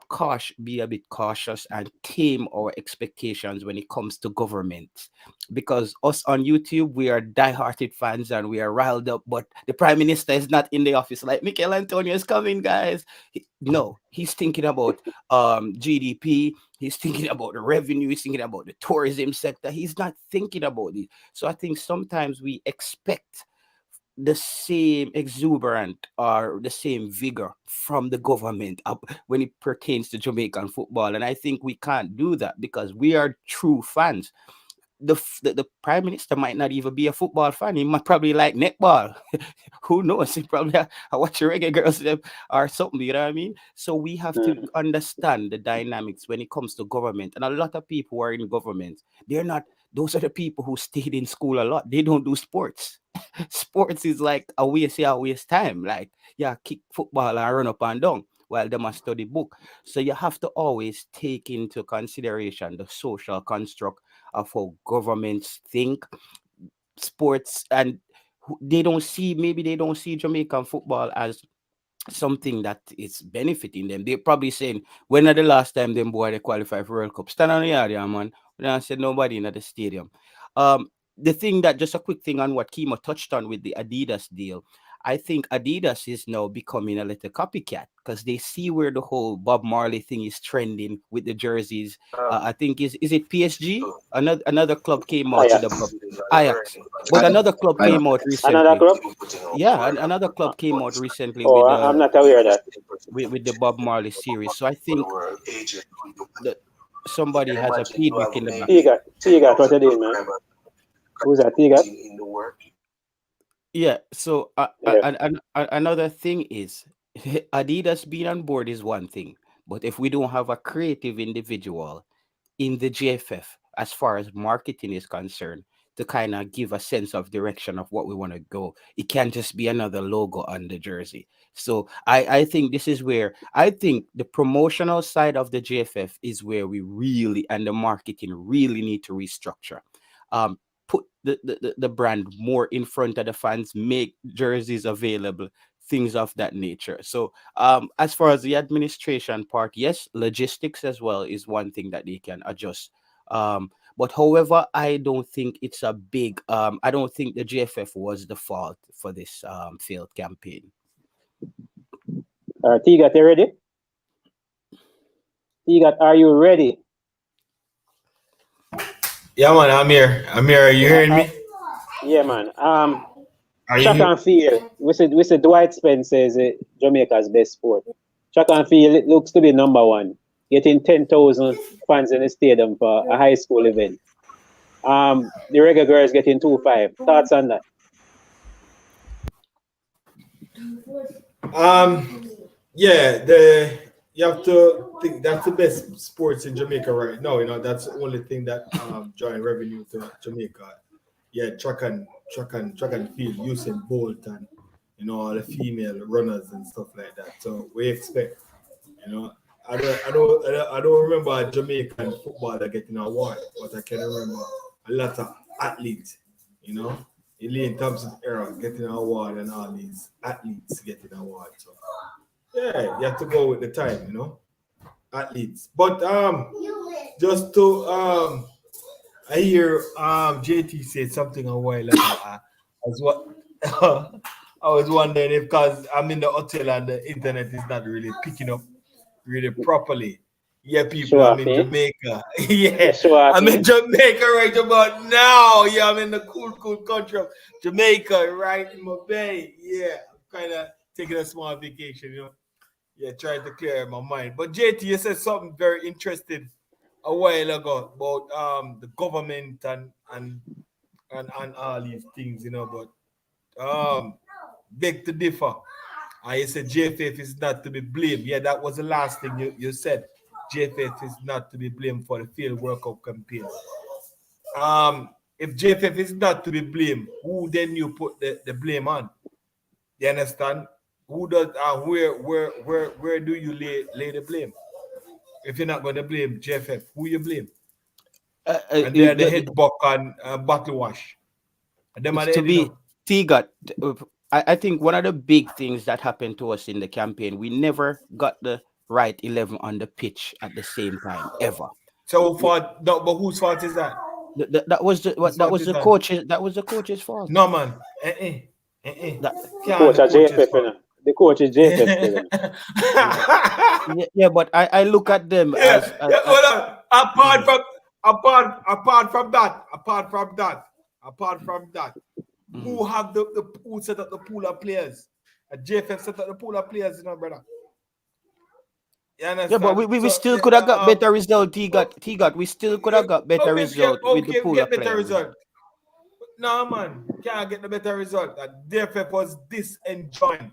be a bit cautious and tame our expectations when it comes to government, because us on YouTube, we are die-hearted fans and we are riled up, but the prime minister is not in the office like Michael Antonio is coming, guys. No, he's thinking about GDP, he's thinking about the revenue, he's thinking about the tourism sector, he's not thinking about it. So I think sometimes we expect the same exuberant or the same vigor from the government when it pertains to Jamaican football. And I think we can't do that because we are true fans. The prime minister might not even be a football fan. He might probably like netball. Who knows? He probably I watch Reggae Girls or something, you know what I mean? So we have to understand the dynamics when it comes to government. And a lot of people who are in government, those are the people who stayed in school a lot. They don't do sports. Sports is like a waste time. Like, kick football and run up and down while they must study book. So you have to always take into consideration the social construct of how governments think, sports, and they don't see Jamaican football as something that is benefiting them. They're probably saying, when are the last time them boy they qualify for World Cup? Stand on the yard, man. We don't say nobody in the stadium. The thing that, just a quick thing on what Kimo touched on with the Adidas deal, I think Adidas is now becoming a little copycat because they see where the whole Bob Marley thing is trending with the jerseys. I think is it PSG? Another club came out with Ajax, but another club came out recently. Another club? Yeah, another club came out recently I'm not aware of that. With the Bob Marley series. So I think that somebody has a feedback in the back. Tigat, what are you doing, man? Who's that, Tigat? Yeah, so another thing is Adidas being on board is one thing, but if we don't have a creative individual in the GFF as far as marketing is concerned to kind of give a sense of direction of what we want to go, it can't just be another logo on the jersey. So I think this is where I think the promotional side of the GFF is where we really, and the marketing really need to restructure. Put the brand more in front of the fans, make jerseys available, things of that nature. So as far as the administration part, yes, logistics as well is one thing that they can adjust. But however, I don't think it's a big I don't think the GFF was the fault for this failed campaign. Tigat, you ready? Tigat, are you ready? Yeah, man, I'm here. Are you hearing me? Yeah, man. Track and field. We said Dwight Spence is Jamaica's best sport. Track and field, it looks to be number one, getting 10,000 fans in the stadium for a high school event. The Reggae Girls getting 2.5. Thoughts on that? You have to think that's the best sports in Jamaica right now. You know, that's the only thing that drawing revenue to Jamaica. Yeah, track and field, using Bolt and all the female runners and stuff like that. So we expect, I don't remember a Jamaican footballer getting an award, but I can remember a lot of athletes, Elaine Thompson era getting an award and all these athletes getting an award. So yeah, you have to go with the time, athletes. But just to I hear JT said something a while ago. I was wondering if, because I'm in the hotel and the internet is not really picking up read it properly. Yeah, people, Show I'm off, in eh? Jamaica. Yeah, Show off, I'm eh? in Jamaica right about now. Yeah, I'm in the cool country of Jamaica, right in my bay. Yeah, I'm kind of taking a small vacation, you know. Yeah, trying to clear my mind. But JT, you said something very interesting a while ago about the government and all these things, you know. But beg to differ. You said JFF is not to be blamed. Yeah, that was the last thing you said. JFF is not to be blamed for the failed World Cup campaign. If JFF is not to be blamed, who then you put the blame on? You understand? Who does where do you lay the blame? If you're not going to blame JFF, who you blame? And they're the head buck and bottle wash. And them are the to head, be you know. T-Gut, I think one of the big things that happened to us in the campaign, we never got the right 11 on the pitch at the same time ever. So but whose fault is that? That was the coach's. That was the coach's fault. No man. Coach at JFF, you know. The coach is JFF, you know. Yeah, but I look at them as hold on. Apart from that, who have who set up the pool of players? JFF set up the pool of players, you know, brother. Yeah, but we still could have got better result. T-Got, we still could have got better result with the pool of players. No, man, can't get the better result. That JFF was disenjoined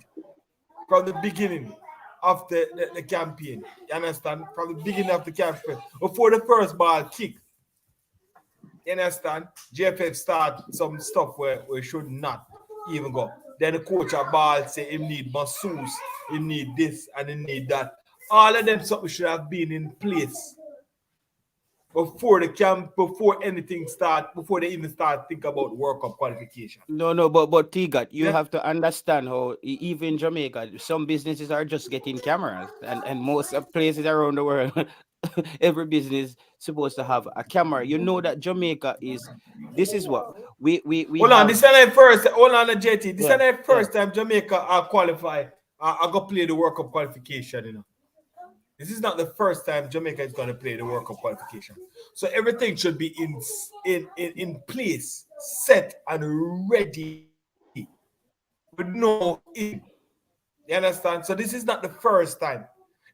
from the beginning of the campaign. You understand? From the beginning of the campaign. Before the first ball kick. You understand? JFF start some stuff where we should not even go. Then the coach at ball say he need masseuse, he need this and he need that. All of them something should have been in place before the camp, before anything start, before they even start think about World Cup qualification. No, but T-Got, you have to understand how even Jamaica, some businesses are just getting cameras, and most places around the world, every business supposed to have a camera. You know that Jamaica this is what we hold on, this is not first. Hold on, JT. This is not first time Jamaica qualify. I go play the World Cup qualification, you know. This is not the first time Jamaica is going to play the World Cup qualification. So everything should be in place, set and ready with no in. You understand? So this is not the first time.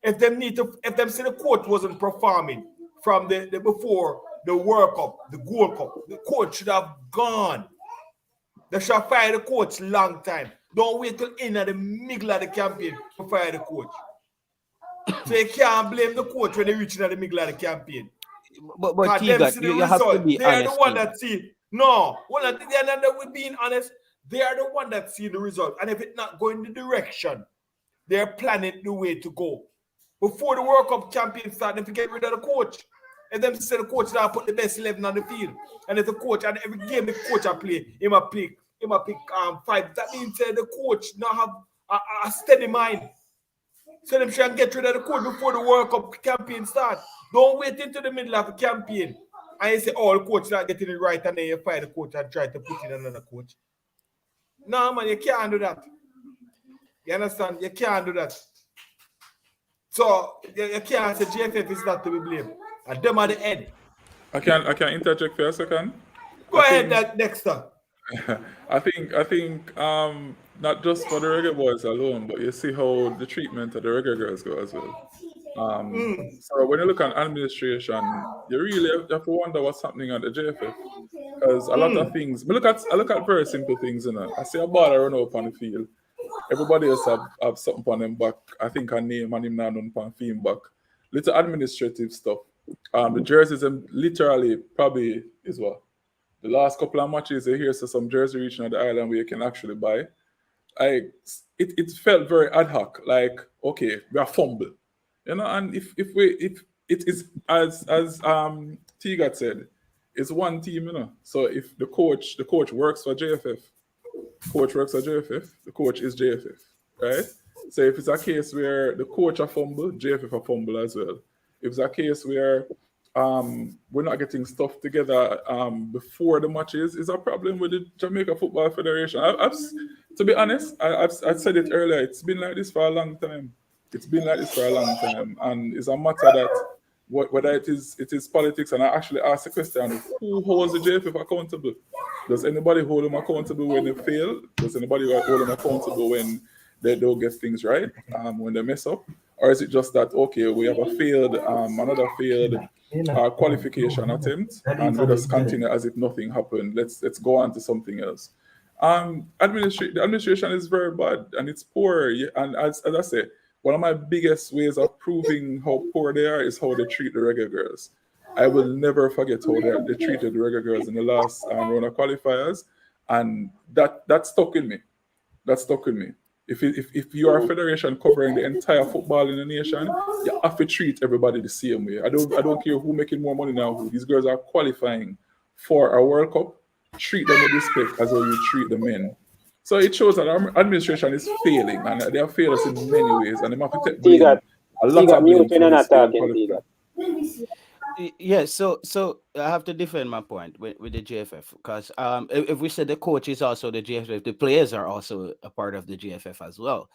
If them say the coach wasn't performing from the before the World Cup, the Gold Cup, the coach should have gone. They should have fired the coach long time. Don't wait till in at the middle of the campaign to fire the coach. So you can't blame the coach when they reach in the middle of the campaign. But T-Got, you have to be they're honest. The one that see. No, they're not being honest. They are the one that see the result. And if it's not going the direction, they're planning the way to go. Before the World Cup campaign starts, they get rid of the coach. And then say the coach now put the best 11 on the field. And if the coach, and every game the coach I play, he might pick 5. That means the coach now have a steady mind. So them try and get rid of the coach before the World Cup campaign starts. Don't wait until the middle of the campaign. And you say, oh, the coach not getting it right, and then you fire the coach and try to put in another coach. No, man, you can't do that. You understand? You can't do that. So you can't say JFF is not to be blamed. And them are the end. I can interject for a second. Go ahead, Dexter. I think not just for the Reggae Boys alone, but you see how the treatment of the Reggae Girls go as well. So when you look at administration, you really have to wonder what's happening at the JFF, because a lot of things. I look at very simple things, you know. I see a ball run up on the field. Everybody else have something on them back. I think a name and him now on pan theme back. Little administrative stuff. The jerseys literally probably is what. The last couple of matches, you hear some jersey reaching at the island where you can actually buy. It felt very ad hoc. Like, okay, we are fumble, you know. And if it is as T-Got said, it's one team, you know. So if the coach works for JFF, the coach is JFF, right? So if it's a case where the coach a fumble, JFF a fumble as well. If it's a case where we're not getting stuff together before the matches, is a problem with the Jamaica Football Federation. To be honest, I've said it earlier, it's been like this for a long time. It's been like this for a long time, and it's a matter that whether it is politics. And I actually asked the question: who holds the JFF accountable? Does anybody hold them accountable when they fail? Does anybody hold them accountable when they don't get things right? When they mess up, or is it just that okay, we have another failed qualification attempt, and we just continue as if nothing happened? Let's go on to something else. The administration is very bad and it's poor. And as I say, one of my biggest ways of proving how poor they are is how they treat the Reggae Girls. I will never forget how they treated the Reggae Girls in the last round of qualifiers, and that stuck in me. That stuck in me. If you are a federation covering the entire football in the nation, you have to treat everybody the same way. I don't care who making more money now. Who these girls are qualifying for a World Cup. Treat them with respect as how you treat the men. So it shows that our administration is failing, and they have failed us in many ways, and they have to take blame. A lot of blame for this. Yeah, so I have to defend my point with the JFF, because if we said the coach is also the JFF, the players are also a part of the JFF as well.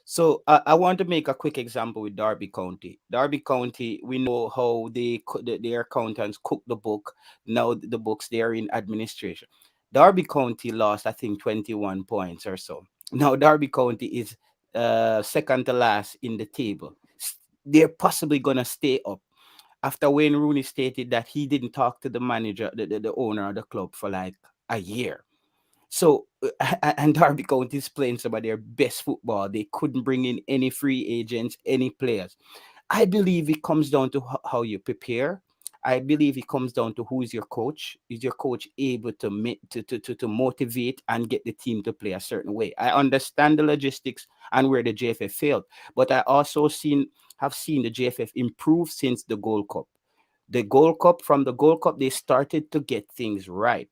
So I want to make a quick example with Derby County. Derby County, we know how their accountants cook the book. Now the books, they are in administration. Derby County lost, I think, 21 points or so. Now Derby County is second to last in the table. They're possibly going to stay up after Wayne Rooney stated that he didn't talk to the manager, the owner of the club, for like a year. So, and Derby County is playing some of their best football. They couldn't bring in any free agents, any players. I believe it comes down to how you prepare. I believe it comes down to who is your coach. Is your coach able to motivate and get the team to play a certain way? I understand the logistics and where the JFF failed, but I also have seen the JFF improve since the Gold Cup. From the Gold Cup, they started to get things right.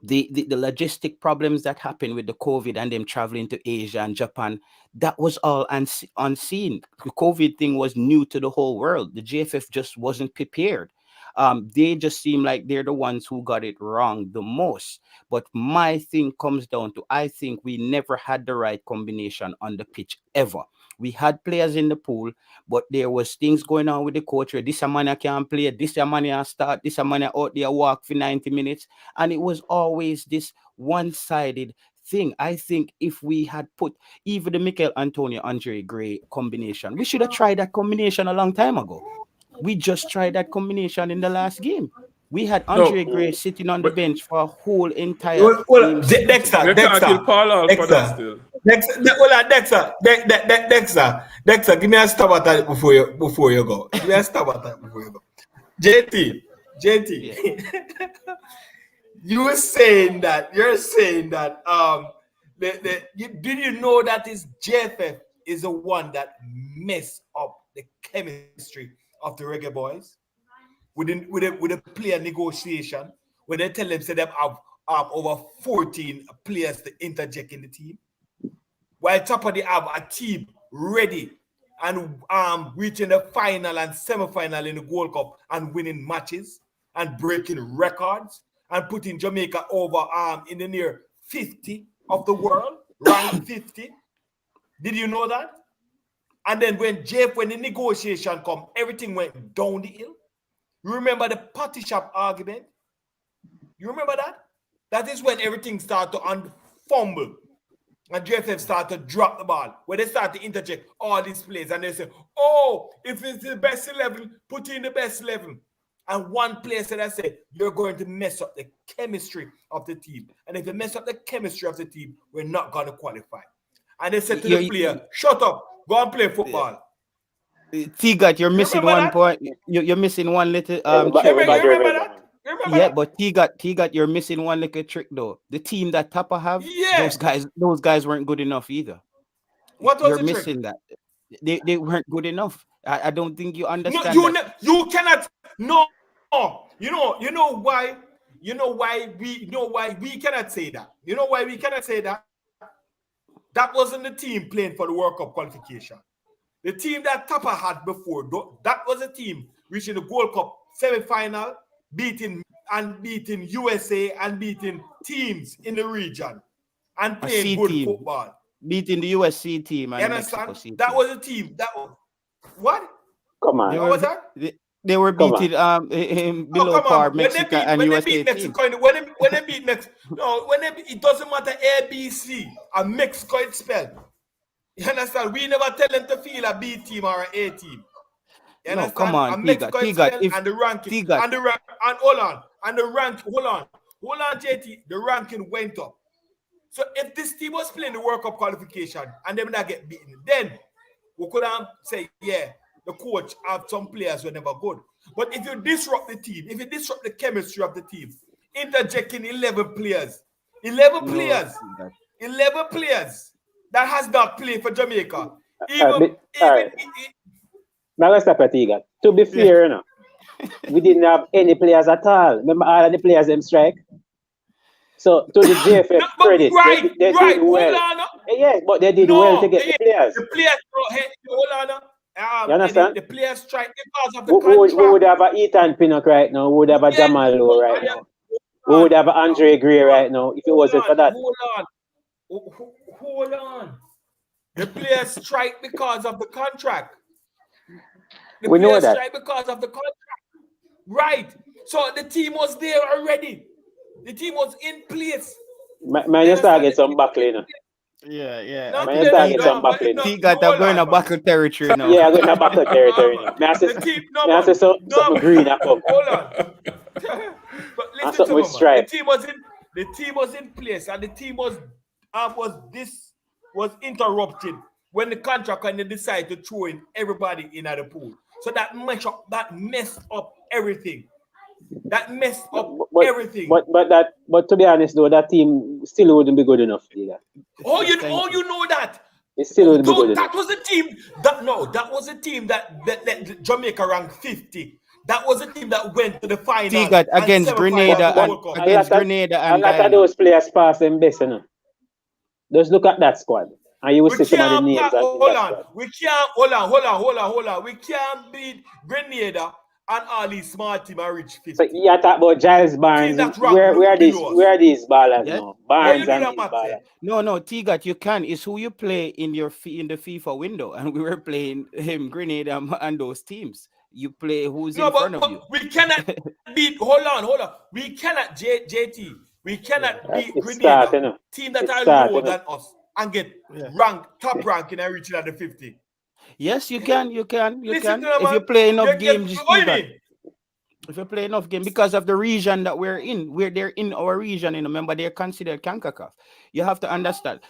The logistic problems that happened with the COVID and them traveling to Asia and Japan, that was all unseen. The COVID thing was new to the whole world. The JFF just wasn't prepared. They just seem like they're the ones who got it wrong the most. But my thing comes down to, I think we never had the right combination on the pitch ever. We had players in the pool, but there was things going on with the coach where this a man can't play, this a man start, this a man out there walk for 90 minutes. And it was always this one-sided thing. I think if we had put even the Mikel Antonio Andre Gray combination, we should have tried that combination a long time ago. We just tried that combination in the last game. We had Andre Gray sitting on the bench for a whole entire game. Dexter, give me a stab at that before you go. Give me a stab at that before you go. JT. Yeah. You're saying that did you know that this JFF is the one that messed up the chemistry of the Reggae Boys with a player negotiation when they tell them say they have over 14 players to interject in the team, while top of they have a team ready and reaching the final and semi-final in the Gold Cup and winning matches and breaking records and putting Jamaica over in the near 50 of the world, ranked 50. Did you know that? And then when the negotiation come, everything went down the hill. You remember the party shop argument? You remember that? That is when everything started to fumble. And JFF started to drop the ball. When they start to interject all these plays and they say, oh, if it's the best 11, put in the best 11. And one player said, I said, you're going to mess up the chemistry of the team. And if you mess up the chemistry of the team, we're not going to qualify. And they said to the player, shut up, go and play football. T-Gat, you're missing one point. You're missing one little trick. You remember that? But T-Gat, you're missing one little trick though. The team that Tapa have, those guys weren't good enough either. What was you're the missing trick? That? They weren't good enough. I don't think you understand. No, you cannot. No, you know why we cannot say that. You know why we cannot say that? That wasn't the team playing for the World Cup qualification. The team that Tapa had before, that was a team reaching the Gold Cup semi-final, beating USA and beating teams in the region and playing good football. beating the USC team and You the Mexico understand? City. That was a team. That was what? Come on. What was that? They were Come beating below par Mexico and USA team. When they beat Mexico, no, it doesn't matter ABC, a Mexico it's spelled. You understand? We never tell them to feel a B team or an A team. You understand? No, come on, a Mexico it's spelled and the ranking and the rank and hold on, JT, the ranking went up. So if this team was playing the World Cup qualification and they not get beaten, then we could say, yeah, the coach have some players who are never good. But if you disrupt the team, if you disrupt the chemistry of the team, interjecting 11 players that has not played for Jamaica. Now let's stop at Tiga. To be fair, we didn't have any players at all. Remember all of the players them strike? So to the JFF credit, they did well. Yes, but they did well to get the players. The players, hold on. You understand? The players strike because of the contract. We would have a Ethan Pinnock right now. We would have a Jamal Lowe right now. We would have an Andre Gray right now if it wasn't for that. Hold on. The players strike because of the contract. We know that. Strike because of the contract. Right. So the team was there already. The team was in place. Man, you start get some buckling. Yeah. Man, you start get some buckling. He got to go in a buckle territory now. Yeah, I go in a buckle territory now. I say something green up. Hold on. But listen to me, the team was in place, and the team was interrupted when the contract and they decided to throw in everybody in at the pool. So that messed up everything. That messed up everything. But to be honest though, that team still wouldn't be good enough. You know that. It still wouldn't be good enough. That was a team that was a team that Jamaica ranked 50. That was a team that went to the final against Grenada and a lot of those players pass them best, Just look at that squad. And you will see some of the names. Hold on. We can't beat Grenada and all these smart team and rich 50. So you talk about Giles Barnes. Where are these ballers now? Barnes and these ballers. No, Tigat, you can. It's who you play in the FIFA window, and we were playing him, Grenada, and those teams. You play who's in front of you. We cannot beat. Hold on. We cannot JT. We cannot beat Grenada, team that are lower than us, and get top rank in reaching at the 50. Yes, you can. You can. If you play enough games, if you play enough games, because of the region that we're in, they're in our region. Remember, they're considered CONCACAF. You have to understand.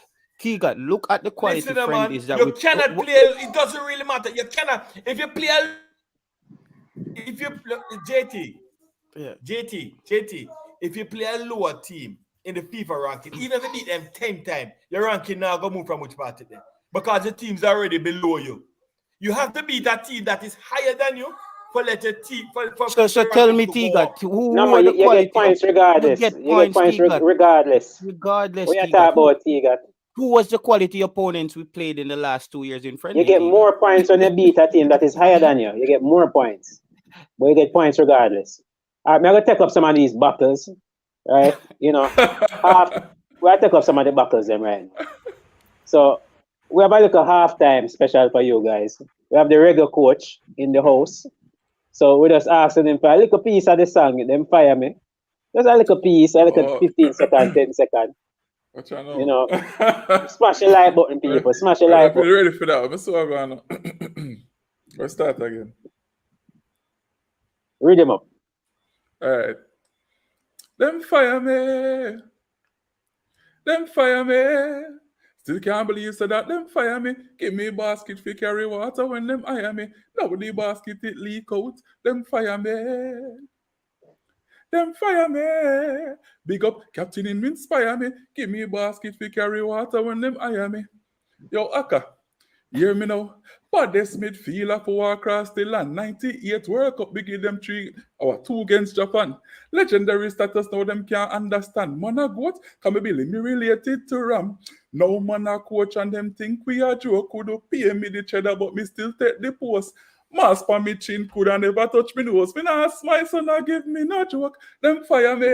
Tiga, look at the quality friendlies that you cannot play. It doesn't really matter. You cannot. If you play, JT, if you play a lower team in the FIFA ranking, even if you beat them 10 times, your ranking now go move from which part of them, because the team's already below you. You have to beat a team that is higher than you for let a team. So tell me, Tiga, who you get points regardless. You get points regardless. Regardless. What you talk about, Tiga? Who was the quality opponents we played in the last 2 years in friendly? You get more points when you beat a team that is higher than you. You get more points. But you get points regardless. All right, I'm going to take up some of these buckles, right? We'll take up some of the buckles them right now. So we have a little halftime special for you guys. We have the Reggae Coach in the house. So we just asking them for a little piece of the song, them fire me. Just a little piece, a little 15 seconds, 10 seconds. What you know? Smash the like button, people. Smash the like button. I'm ready for that. I'm so going to. Let's start again. Read them up. All right. Them fire me. Still can't believe so that them fire me. Give me a basket for carry water when them hire me. Now the basket it leak out. Them fire me. Big up Captain in inspire me. Give me a basket for carry water when them hire me. Yo, Aka, hear me now. Baddest midfielder for walk across the land. 98 World Cup, big them 2 against Japan. Legendary status, now them can't understand. Man a goat, can me related to Ram. Now man a coach and them think we are joke. Could pay me the cheddar, but me still take the post. Mask for me chin could have never touch me nose. Me not smile, so not give me no joke. Them fire me.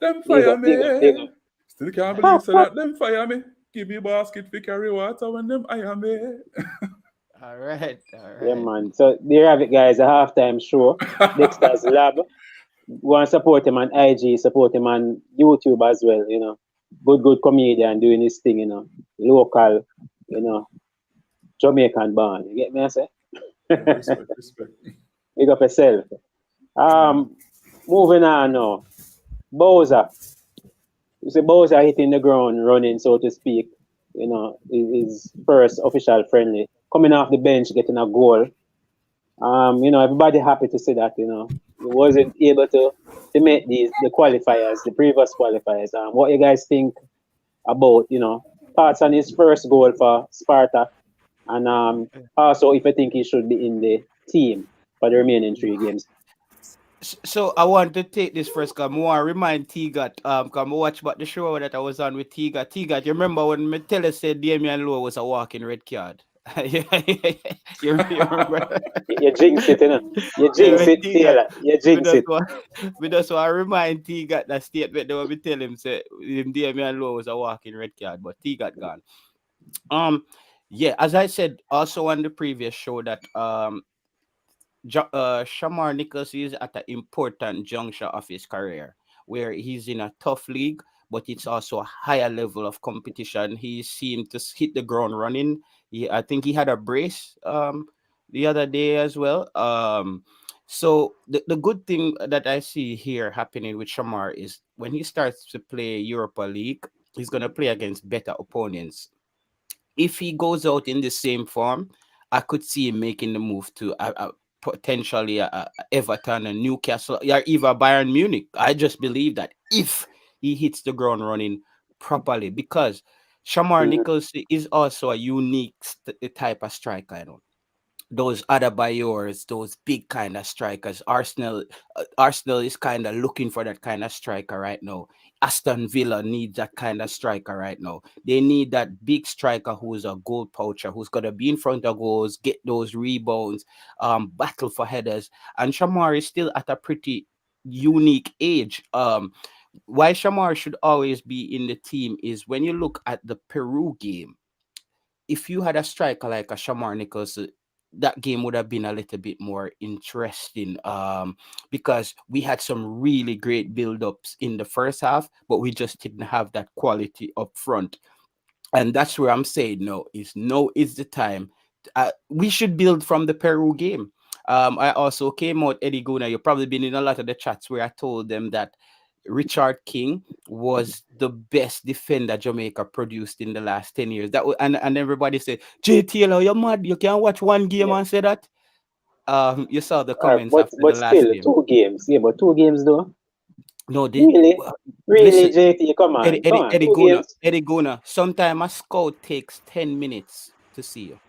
Them fire me. Still can't believe so that them fire me. Give me basket for carry water when them I am here. All right. Yeah, man. So there you have it, guys. A halftime show. Dexter's Lab. Go and support him on IG, support him on YouTube as well, you know. Good comedian doing his thing, you know. Local, you know, Jamaican born. You get me, I say? Respect. Big up yourself. Moving on now. Boza. You see Boza hitting the ground, running, so to speak. You know, his first official friendly. Coming off the bench, getting a goal. You know, everybody happy to see that, you know. He wasn't able to make the qualifiers, the previous qualifiers. What you guys think about, you know, thoughts on his first goal for Sparta, and also if you think he should be in the team for the remaining 3 games. So I want to take this first, because I want to remind T-Gat, because I watch about the show that I was on with T-Gat. T-Gat, you remember when me tell you said Damian Lowe was a walking red card? you remember? You jinx it, you know. You jinx it, Taylor. You jinx it. We just want to remind T-Gat that statement that we tell him, say Damian Lowe was a walking red card, but T-Gat gone. Yeah, as I said also on the previous show that Shamar Nichols is at an important juncture of his career where he's in a tough league, but it's also a higher level of competition. He seemed to hit the ground running. I think he had a brace the other day as well. So the good thing that I see here happening with Shamar is when he starts to play Europa League, he's going to play against better opponents. If he goes out in the same form, I could see him making the move to potentially Everton and Newcastle, or even Bayern Munich. I just believe that if he hits the ground running properly, because Shamar Nichols is also a unique type of striker, you know. Those Adebayors, those big kind of strikers. Arsenal is kind of looking for that kind of striker right now. Aston Villa needs that kind of striker right now. They need that big striker who's a goal poacher, who's gonna be in front of goals, get those rebounds, battle for headers. And Shamar is still at a pretty unique age. Why Shamar should always be in the team is when you look at the Peru game. If you had a striker like a Shamar Nichols, that game would have been a little bit more interesting, because we had some really great build-ups in the first half, but we just didn't have that quality up front. And that's where I'm saying now is the time. We should build from the Peru game. I also came out, Eddie Guna, you've probably been in a lot of the chats where I told them that Richard King was the best defender Jamaica produced in the last 10 years. And everybody said, Jay Taylor, you're mad. You can't watch one game and say that. You saw the comments after the last still, game. 2 games. Yeah, but 2 games though. No, really, listen, JT, come on. Eddie Guna, sometimes a scout takes 10 minutes to see you.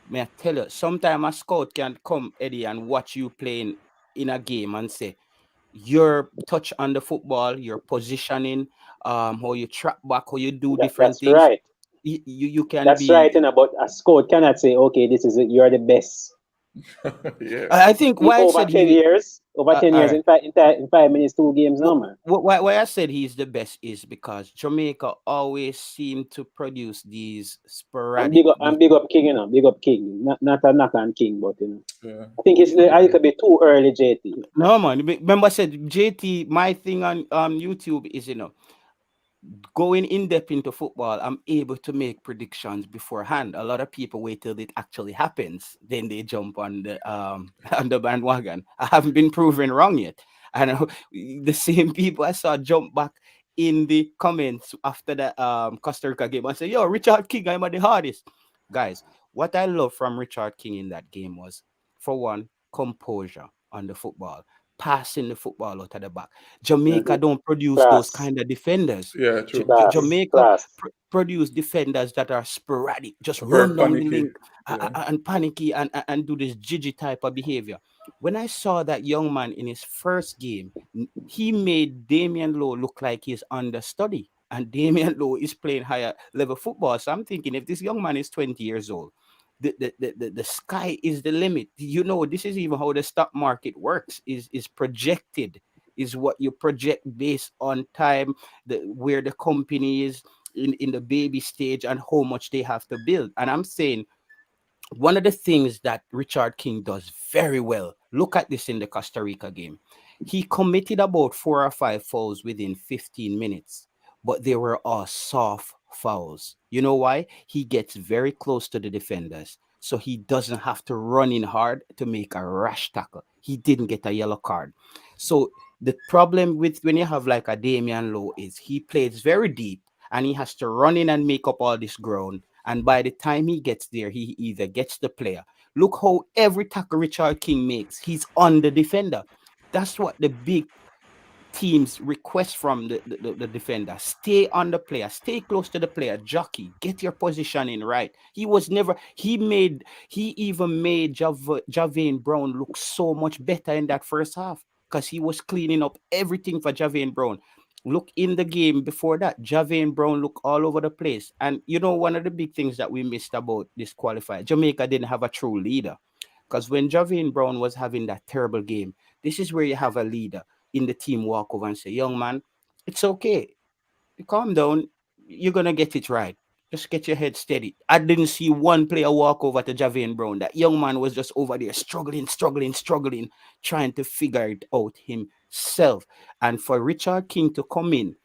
May I tell you, sometimes a scout can come, Eddie, and watch you playing in a game and say, your touch on the football, your positioning, how you track back, how you do different things. Right. You can that's be right, and about a scout cannot say, okay, this is it, you're the best. Yeah. I think why over I said 10 years, over 10 years, right. in 5 minutes, 2 games, no man. Why I said he's the best is because Jamaica always seem to produce these sporadic. And big up King, you know, big up King. Not a knock on King, but you know. Yeah. I think it's a little bit too early, JT. No man, remember I said JT. My thing on YouTube is, you know, going in depth into football, I'm able to make predictions beforehand. A lot of people wait till it actually happens, then they jump on the on the bandwagon. I haven't been proven wrong yet. I know the same people I saw jump back in the comments after the Costa Rica game and say, "Yo, Richard King, I'm the hardest." Guys, what I love from Richard King in that game was, for one, composure on the football. Passing the football out of the back. Jamaica don't produce those kind of defenders. Yeah, true. Jamaica produce defenders that are sporadic, just run down the link and panicky and do this jiggy type of behavior. When I saw that young man in his first game, he made Damian Lowe look like he's understudy, and Damian Lowe is playing higher level football. So I'm thinking, if this young man is 20 years old, the sky is the limit. You know, this is even how the stock market works, is projected, is what you project based on time, where the company is. in the baby stage and how much they have to build. And I'm saying one of the things that Richard King does very well, look at this in the Costa Rica game. He committed about 4 or 5 fouls within 15 minutes, but they were all soft fouls. You know why? He gets very close to the defenders, so he doesn't have to run in hard to make a rash tackle. He didn't get a yellow card. So the problem with when you have like a Damian Lowe is he plays very deep and he has to run in and make up all this ground. And by the time he gets there, he either gets the player. Look how every tackle Richard King makes, he's on the defender. That's what the big teams request from the defender. Stay on the player, stay close to the player, jockey, get your positioning right. He even made Javane Brown look so much better in that first half because he was cleaning up everything for Javane Brown. Look in the game before that, Javane Brown looked all over the place. And you know, one of the big things that we missed about this qualifier, Jamaica didn't have a true leader. Because when Javane Brown was having that terrible game, this is where you have a leader in the team walk over and say, young man, it's okay. Calm down. You're going to get it right. Just get your head steady. I didn't see one player walk over to Javane Brown. That young man was just over there struggling, trying to figure it out himself. And for Richard King to come in,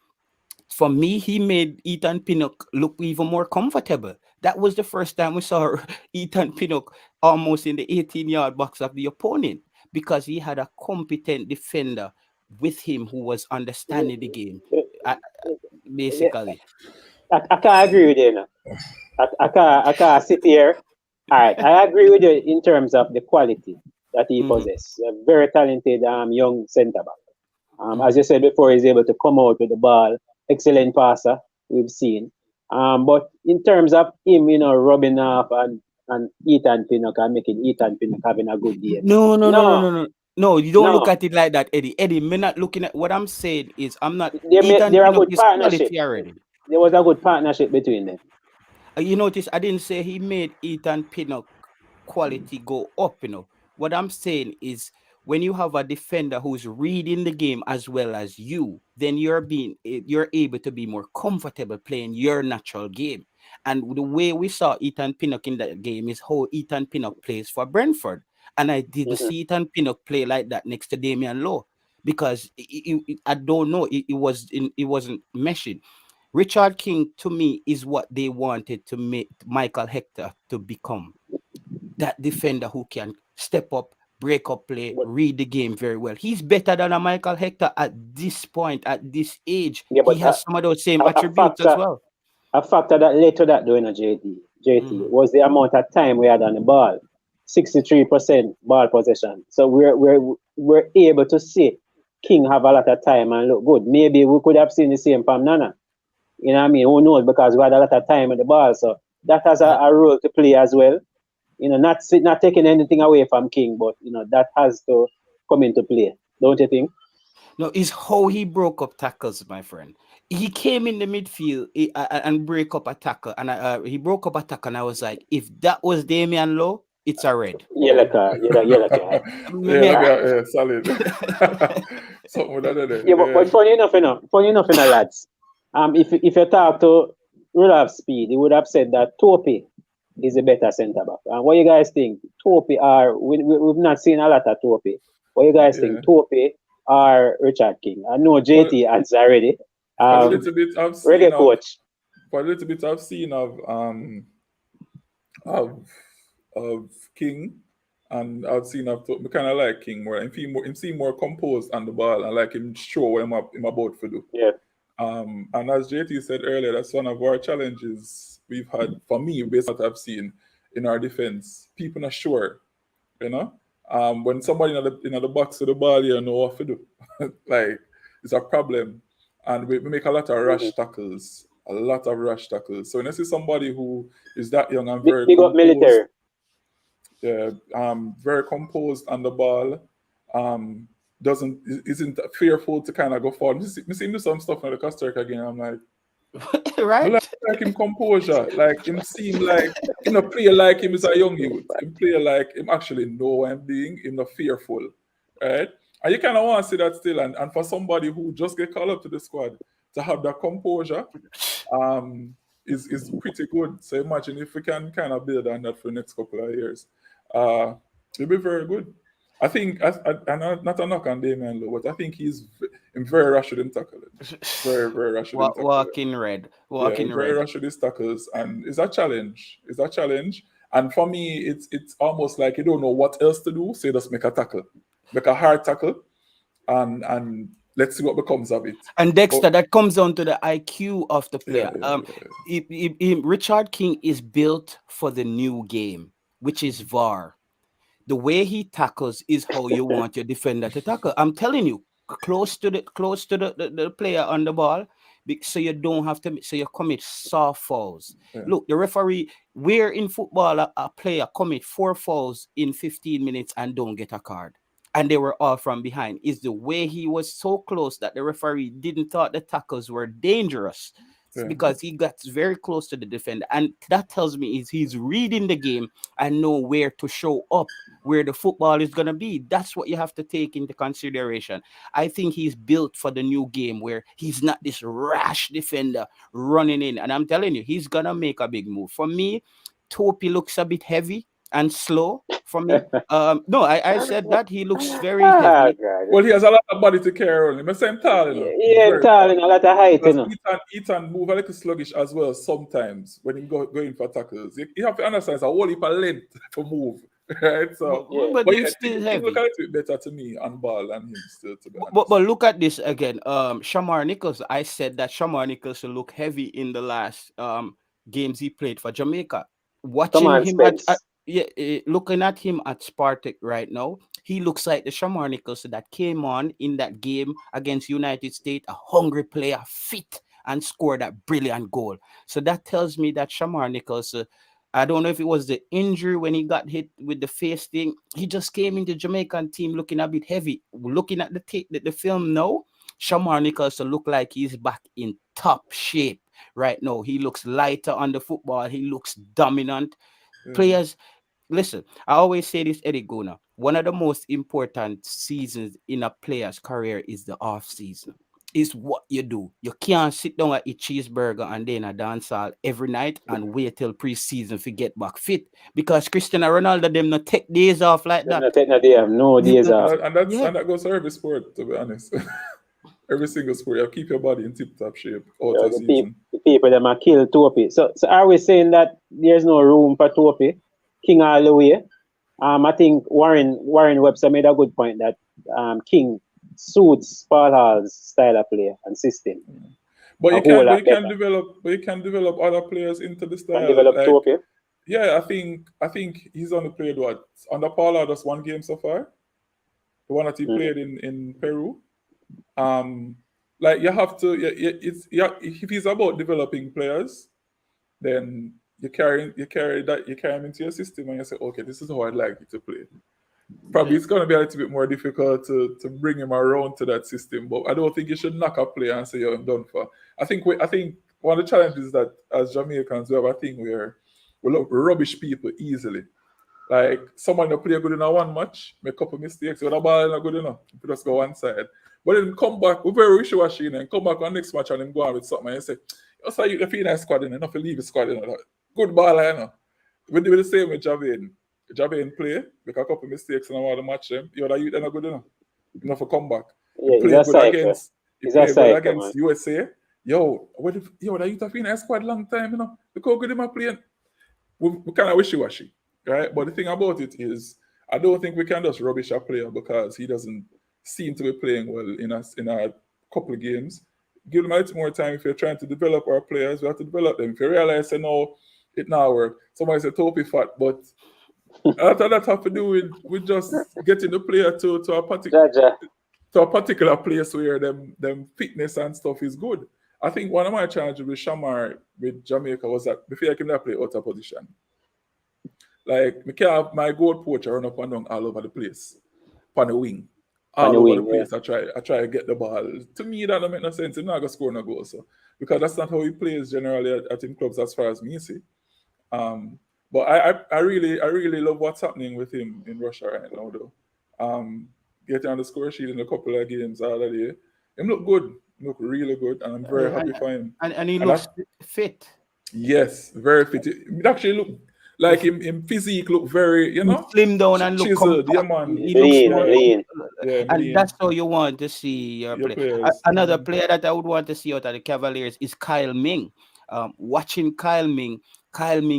for me, he made Ethan Pinnock look even more comfortable. That was the first time we saw Ethan Pinnock almost in the 18-yard box of the opponent because he had a competent defender with him who was understanding the game, basically. I can't agree with you. No. I can't sit here. All right, I agree with you in terms of the quality that he possesses. A very talented young centre back. As you said before, he's able to come out with the ball. Excellent passer, we've seen. But in terms of him, rubbing off and Ethan Pinnock and making Ethan Pinnock having a good game. No, you don't look at it like that, Eddie. Eddie, me not looking at what I'm saying is I'm not. They're a good partnership. Already. There was a good partnership between them. You notice I didn't say he made Ethan Pinnock quality go up. What I'm saying is when you have a defender who's reading the game as well as you, then you're able to be more comfortable playing your natural game. And the way we saw Ethan Pinnock in that game is how Ethan Pinnock plays for Brentford. And I didn't see Ethan Pinnock play like that next to Damian Lowe because I don't know, it wasn't meshing. Richard King, to me, is what they wanted to make Michael Hector to become. That defender who can step up, break up play, read the game very well. He's better than a Michael Hector at this point, at this age. Yeah, he has some of those same attributes as well. A factor that led to that doing a JT was the amount of time we had on the ball. 63% ball possession. So we're able to see King have a lot of time and look good. Maybe we could have seen the same from Nana. You know what I mean? Who knows? Because we had a lot of time with the ball. So that has a role to play as well. Not taking anything away from King, but that has to come into play. Don't you think? No, it's how he broke up tackles, my friend. He came in the midfield and break up a tackle, and he broke up a tackle, and I was like, if that was Damian Lowe, it's a red. Yellow card. Yeah, solid. Something with that. Yeah, but funny enough, lads. If you talk to Rudolph Speed, he would have said that Topi is a better centre back. And what you guys think? Topi we've not seen a lot of Topi. What you guys think? Topi or Richard King? I know JT answer already. A little bit I've seen Reggae Coach. For a little bit I've seen of King, and I've seen I kind of like King more. Him seem more composed on the ball, and like him show what him about to do. Yeah. And as JT said earlier, that's one of our challenges we've had, for me, based on what I've seen in our defense. People not sure, when somebody in the box with the ball, you know what to do. Like, it's a problem. And we make a lot of rash tackles. So when I see somebody who is that young and very big up military. Yeah, very composed on the ball, isn't fearful to kind of go forward. Me see him do some stuff in the Costa Rica again. I'm like, right? like him composure, like him seem like play like him is a young youth. Him play like him actually know what I'm doing. Him not fearful, right? And you kind of want to see that still. And for somebody who just get called up to the squad to have that composure is pretty good. So imagine if we can kind of build on that for the next couple of years. It'll be very good. I think, and not a knock on Damian Lowe, but I think he's very rash with him tackling. Very, very rash with him tackling. Walking red. Walking very red. rash with his tackles. And it's a challenge. It's a challenge. And for me, it's almost like you don't know what else to do, so you just make a tackle. Make a hard tackle, and let's see what becomes of it. And Dexter, that comes down to the IQ of the player. Richard King is built for the new game, which is VAR. The way he tackles is how you want your defender to tackle. I'm telling you, close to the player on the ball, so you don't have to. So you commit soft fouls. Yeah. Look, the referee. Where in football a player commit 4 fouls in 15 minutes and don't get a card, and they were all from behind. Is the way he was so close that the referee didn't thought the tackles were dangerous. Because he got very close to the defender, and that tells me he's reading the game and know where to show up, where the football is gonna be. That's what you have to take into consideration. I think he's built for the new game where he's not this rash defender running in, and I'm telling you, he's gonna make a big move. For me, Topi looks a bit heavy and slow for me. No, I said that he looks very heavy. Well, he has a lot of body to carry on him. He's tall, you know. Yeah, tall and a lot of height, you know. Ethan move a little sluggish as well sometimes when he go in for tackles. You have to understand it's a whole heap of length to move. Right? So, but he's still heavy. He look a little bit better to me on ball than him still, to be honest. But look at this again. Shamar Nichols, I said that Shamar Nichols will look heavy in the last games he played for Jamaica. Watching him looking at him at Spartak right now, he looks like the Shamar Nichols that came on in that game against United States, a hungry player, fit, and scored that brilliant goal. So that tells me that Shamar Nichols, I don't know if it was the injury when he got hit with the face thing, he just came into Jamaican team looking a bit heavy. Looking at the film now, Shamar Nichols look like he's back in top shape right now. He looks lighter on the football. He looks dominant. Players, listen, I always say this, Eddie Guna. One of the most important seasons in a player's career is the off season. Is what you do. You can't sit down and eat cheeseburger and then a dance hall every night and wait till preseason to get back fit. Because Cristiano Ronaldo them not take days off like that. Not take no days off. And that goes to every sport, to be honest. Every single sport, you keep your body in tip-top shape all the season. The people that might kill Topi. So are we saying that there's no room for Topi? King all the way. I think Warren Webster made a good point that King suits Paul Hall's style of play and system. But you can develop other players into the style. And develop Topi. Yeah, I think he's only played under Paul Hall just 1 game so far. The one that he played in Peru. Like you have to, if he's about developing players, then you carry him into your system and you say, okay, this is how I'd like you to play. Probably it's going to be a little bit more difficult to bring him around to that system, but I don't think you should knock a player and say, I'm done for. I think one of the challenges is that as Jamaicans, we have a thing where we rubbish people easily. Like someone that play good in a one match, make a couple mistakes, when the ball is not good enough, you just go one side. But then come back, we're very wishy-washy, and come back on next match and then go on with something and you say, you say you feel that squad in, enough to leave the squad in. Good ball, you know. We do the same with Javane. Javane play, make a couple mistakes and I want to match them. You're not good enough. Enough to come back. Yeah, play good against man. USA. Yo, that youth have been in that squad long time, you know. Look how good them playing. We kind of wishy-washy, right? But the thing about it is, I don't think we can just rubbish a player because he doesn't seem to be playing well in a couple of games. Give them a little more time. If you're trying to develop our players, we have to develop them. If you realize, no, it now work. Somebody said Topi fat, but that have to do with just getting the player to a particular place where them fitness and stuff is good. I think one of my challenges with Shamar with Jamaica was that before I can play out of position. Like me can't have my goal poacher run up and down all over the place. On the wing. All over the place. I try to get the ball. To me, that don't make no sense. He's not gonna score no goal. So because that's not how he plays generally at team clubs as far as me see. But I really love what's happening with him in Russia right now though. Getting on the score sheet in a couple of games all of the day. Him look good. look really good, and I'm very happy for him. And he looks fit. Yes, very fit. It actually look like him physique look very, you know, slim down and look chiseled. Yeah, man. He looks more lean. Yeah, and lean. that's how you want to see your player. players. Another player that I would want to see out of the Cavaliers is Kyle Ming. Watching Kyle Ming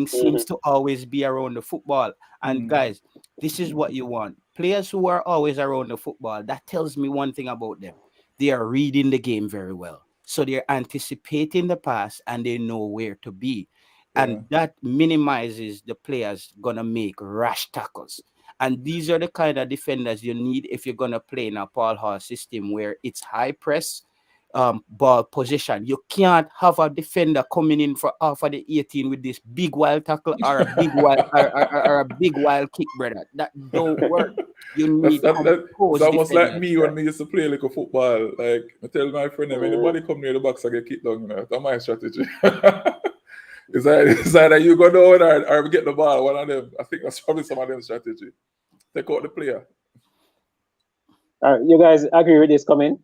seems to always be around the football. And guys, this is what you want. Players who are always around the football, that tells me one thing about them. They are reading the game very well. So they're anticipating the pass and they know where to be. And that minimizes the players gonna make rash tackles. And these are the kind of defenders you need if you're gonna play in a Paul Hall system where it's high press, ball position. You can't have a defender coming in for half of the 18 with this big wild tackle or a big wild or a big wild kick, brother. That don't work. You need it's almost like me when we used to play like a football. Like I tell my friend, if anybody come near the box, I get kicked down. You know, that's my strategy. It's either you go down or get the ball. One of them. I think that's probably some of them strategy. Take out the player. You guys agree with this comment?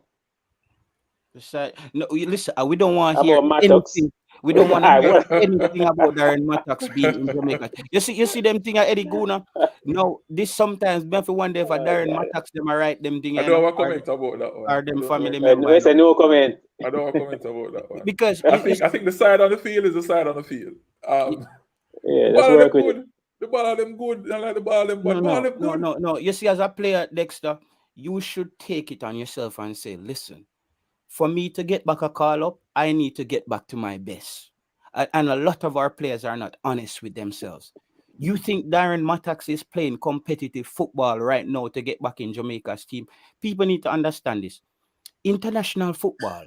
No, listen. We don't want to hear anything. We don't want to hear anything about Darren Mattox being in Jamaica. You see them thing at Eddie Guna. No, this sometimes me for one day for Darren Mattox them right them thing. I don't have a comment about that one. Are them family members? I say no comment. I don't have a comment about that one. Because I think the side on the field is the side on the field. Let's work with it. The ball of them good. I like the ball of them, but ball of them good. No. You see, as a player, Dexter, you should take it on yourself and say, listen, for me to get back a call up, I need to get back to my best. And a lot of our players are not honest with themselves. You think Darren Mattox is playing competitive football right now to get back in Jamaica's team? People need to understand this. International football,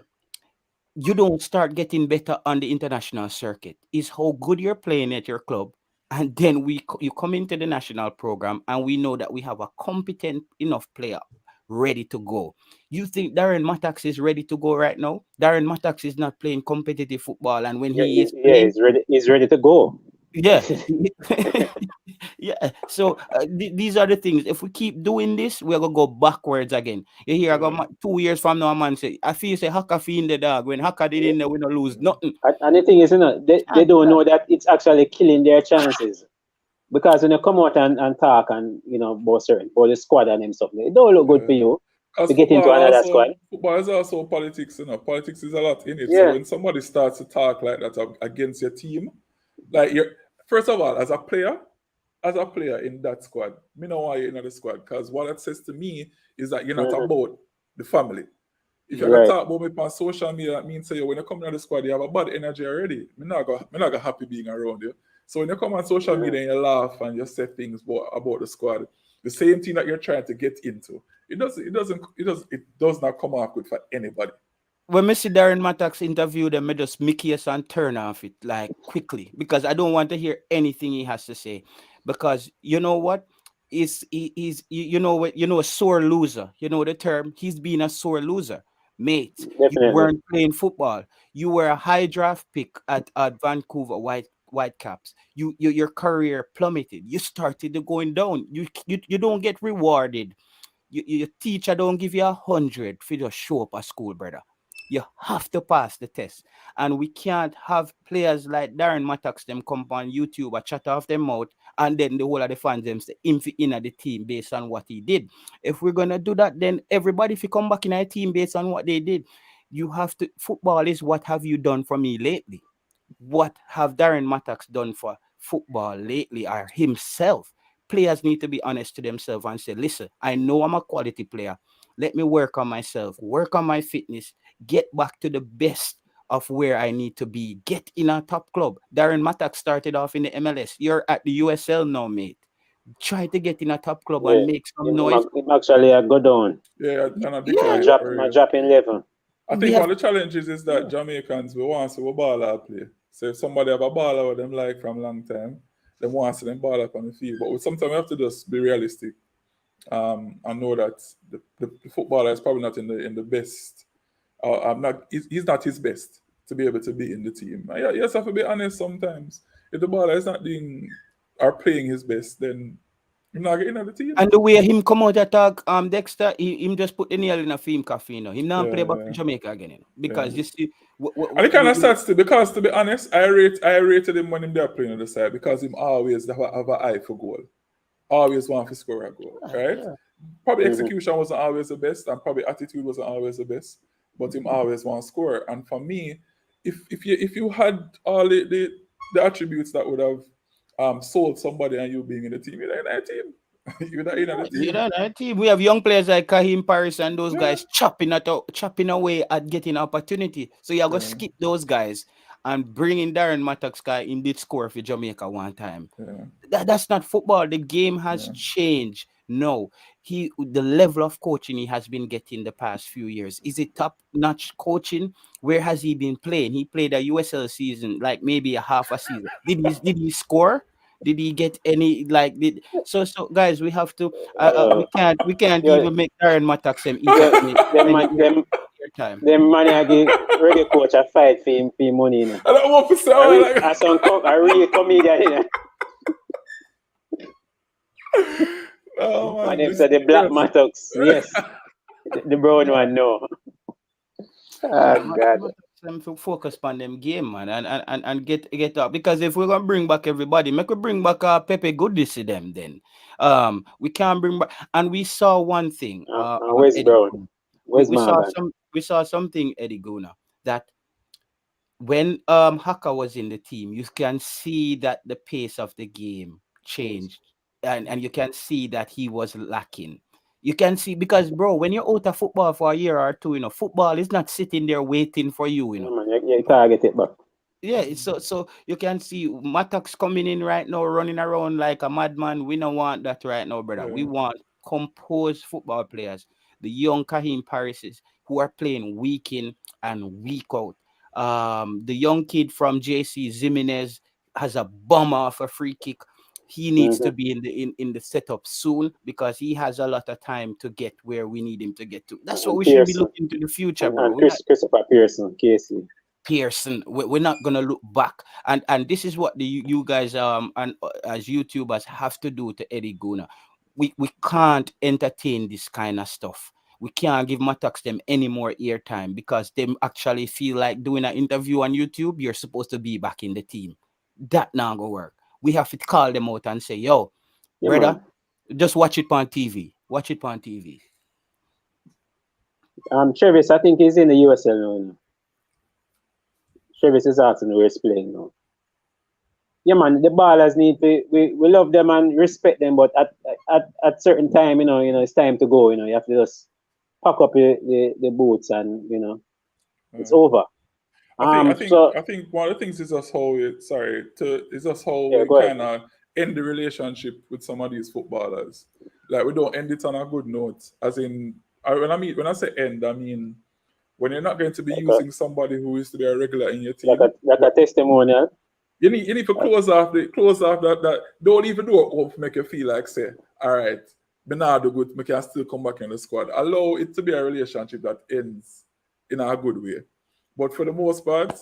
you don't start getting better on the international circuit. It's how good you're playing at your club. And then you come into the national program and we know that we have a competent enough player ready to go. You think Darren Mattox is ready to go right now? Darren Mattox is not playing competitive football, and when he is playing, he's ready to go. Yeah. Yeah. So these are the things. If we keep doing this, we're gonna go backwards again. You hear, I got 2 years from now, a man say, I feel say Haka feel in the dog. When Haka did in there, we don't lose nothing. And the thing is, they don't know that it's actually killing their chances. Because when you come out and talk and about the squad and them stuff, it don't look good for you to get into another squad. Football is also politics, Politics is a lot in it. So when somebody starts to talk like that against your team, like first of all, as a player in that squad, me know why you're in the squad. Because what it says to me is that you're not about the family. If you're gonna talk about me on social media, that means when you come to the squad, you have a bad energy already. Me not gonna happy being around you. So when you come on social media and you laugh and you say things about the squad, the same thing that you're trying to get into, it does not come off good for anybody. When I see Darren Mattox interview them, I just make yes and turn off it like quickly because I don't want to hear anything he has to say. Because you know what? He's a sore loser. You know the term? He's been a sore loser. Mate, Definitely. You weren't playing football. You were a high draft pick at Vancouver Whitecaps. Your career plummeted. You started going down. You don't get rewarded. Your teacher don't give you 100 for just show up at school, brother. You have to pass the test. And we can't have players like Darren Mattox them come on YouTube and chat off their mouth and then the whole of the fans them say him in the team based on what he did. If we're gonna do that, then everybody if you come back in a team based on what they did, you have to. Football is what have you done for me lately? What have Darren Mattox done for football lately or himself? Players need to be honest to themselves and say, listen, I know I'm a quality player. Let me work on myself, work on my fitness, get back to the best of where I need to be, get in a top club. Darren Mattox started off in the MLS. You're at the USL now, mate. Try to get in a top club and make some noise. Actually, I go down. Yeah, and drop in level. I think one of the challenges is that Jamaicans, we want to see a baller play. So if somebody have a baller with them like from a long time, they want to see them ball up on the field. But sometimes we have to just be realistic and know that the footballer is probably not in the best. He's not his best to be able to be in the team. You just have to be honest sometimes. If the baller is not doing or playing his best, then He's not getting on the team. And the way him come out attack, Dexter, him just put the nail in a film cafe, you know. Him now play back to Jamaica again, you know, because you see. And he kind of starts to, because to be honest, I rated him when him there playing on the side because him always have an eye for goal, always want to score a goal, right? Yeah. Probably execution wasn't always the best, and probably attitude wasn't always the best, but him always want to score. And for me, if you had all the attributes that would have sold somebody and you being in the team, you're in that team. You're not in the team. You know, that team. We have young players like Kahim Paris and those guys chopping away at getting opportunity. So you're going to skip those guys and bring in Darren Mattox guy in did score for Jamaica one time. That's not football. The game has changed. No, the level of coaching he has been getting the past few years. Is it top-notch coaching? Where has he been playing? He played a USL season, like maybe a half a season. Did he score? Did he get any so guys? We have to. We can't even make Darren Mattox them time. Them money I give Reggae Coach a fight for him for money. You know. I don't want to say a real comedian. You know. Oh man, them said the black Mattox, yes. The brown one, no. Oh God. Them to focus on them game, man, and get up, because if we're gonna bring back everybody, make we bring back Pepe Goodis to them. Then we can't bring back. And we saw one thing. Where's Brown? Where's we saw something, Eddie Guna, that when Haka was in the team, you can see that the pace of the game changed, and you can see that he was lacking. You can see, because bro, when you're out of football for a year or two, you know, football is not sitting there waiting for you, you know. Man, you target it back. Yeah, so you can see Mattox coming in right now, running around like a madman. We don't want that right now, brother. We want composed football players, the young Kahim Parises who are playing week in and week out. The young kid from JC Zimenez has a bomb off a free kick. He needs to be in the setup soon, because he has a lot of time to get where we need him to get to. That's what we should be looking to the future, bro. Christopher Pearson, Pearson. We're not gonna look back, and this is what you guys and as YouTubers have to do to Eddie Guna. We can't entertain this kind of stuff. We can't give Mattox them any more airtime, because they actually feel like doing an interview on YouTube. You're supposed to be back in the team. That not gonna work. We have to call them out and say, yo, brother, just watch it on TV. Watch it on TV. Travis, I think he's in the USL now. Travis is asking where he's playing now. Yeah, man, the ballers need to, we love them and respect them, but at certain time, you know, it's time to go. You know, you have to just pack up the boots and, you know, it's over. I think one of the things is just how we kind of end the relationship with some of these footballers. Like, we don't end it on a good note. As in, when I say end, I mean when you're not going to be using somebody who used to be a regular in your team. Like a testimonial. You need to close off that. Don't even do it to make you feel like, say, all right, Bernardo good, I can still come back in the squad. Allow it to be a relationship that ends in a good way. But for the most part,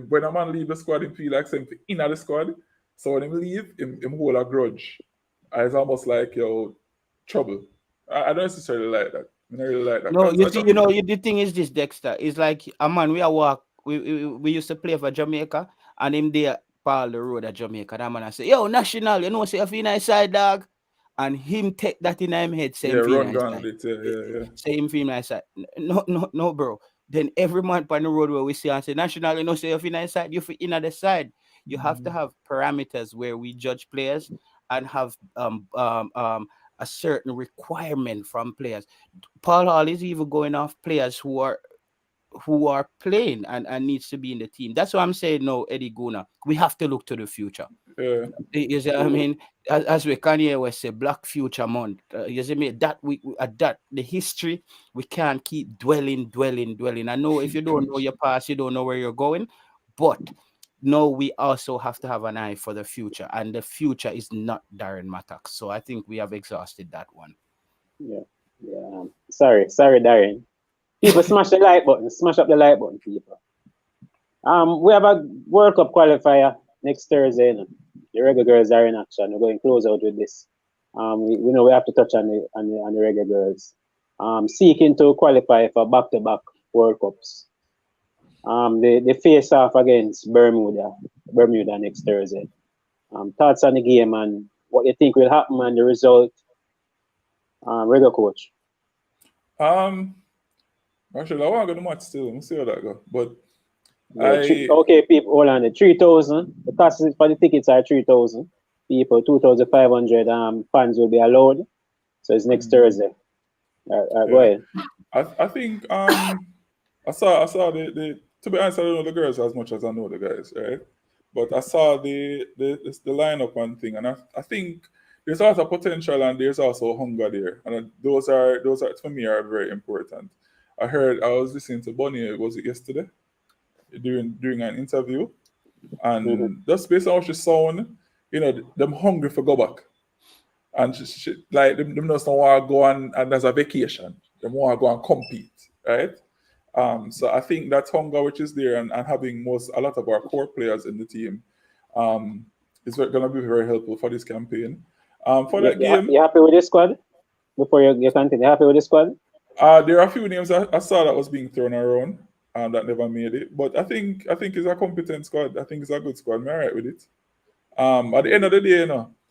when a man leave the squad, he feel like saying in the squad. So when him leave, him hold a grudge. It's almost like, yo, trouble. I don't necessarily like that. I don't really like that. No, the thing is this, Dexter. It's like a man, we used to play for Jamaica, and him there Paul the road at Jamaica. That man I say, yo, national, you know, say if you nice side, dog. And him take that in him head, same thing nice side. No, bro. Then every man on the road where we see and say, national, you know, say if you're inside, you're in the side. You have to have parameters where we judge players and have a certain requirement from players. Paul Hall is even going off players who are playing and needs to be in the team. That's why I'm saying, no, Eddie Guna, we have to look to the future. Yeah. You see, I mean, as we can hear, we say Black Future Month. You see me, that the history, we can't keep dwelling. I know if you don't know your past, you don't know where you're going, but no, we also have to have an eye for the future, and the future is not Darren Mattox. So I think we have exhausted that one. Yeah. Sorry, Darren. People smash the like button. Smash up the like button, people. We have a World Cup qualifier next Thursday. You know? The Reggae Girls are in action. We're going to close out with this. We know we have to touch on the Reggae Girls. Seeking to qualify for back-to-back World Cups. They face off against Bermuda next Thursday. Thoughts on the game and what you think will happen and the result, Reggae Coach. Actually, I want to go to match still. We'll see how that go. But okay, people, hold on. 3,000. The cost for the tickets are 3,000. People, 2,500 fans will be allowed. So it's next Thursday. Go ahead. I think I saw the to be honest, I don't know the girls as much as I know the guys, right? But I saw the lineup and thing, and I think there's also potential and there's also hunger there, and those are for me are very important. I was listening to Bonnie, was it yesterday, during an interview, and just based on what she sound, them hungry for go back, and she like them just don't want to go and as a vacation, they want to go and compete, right? So I think that hunger which is there and having a lot of our core players in the team is going to be very helpful for this campaign. For that game, you happy with the squad? Before you continue, happy with the squad? There are a few names I saw that was being thrown around that never made it, but I think it's a competent squad. I think it's a good squad. I'm all right with it. At the end of the day,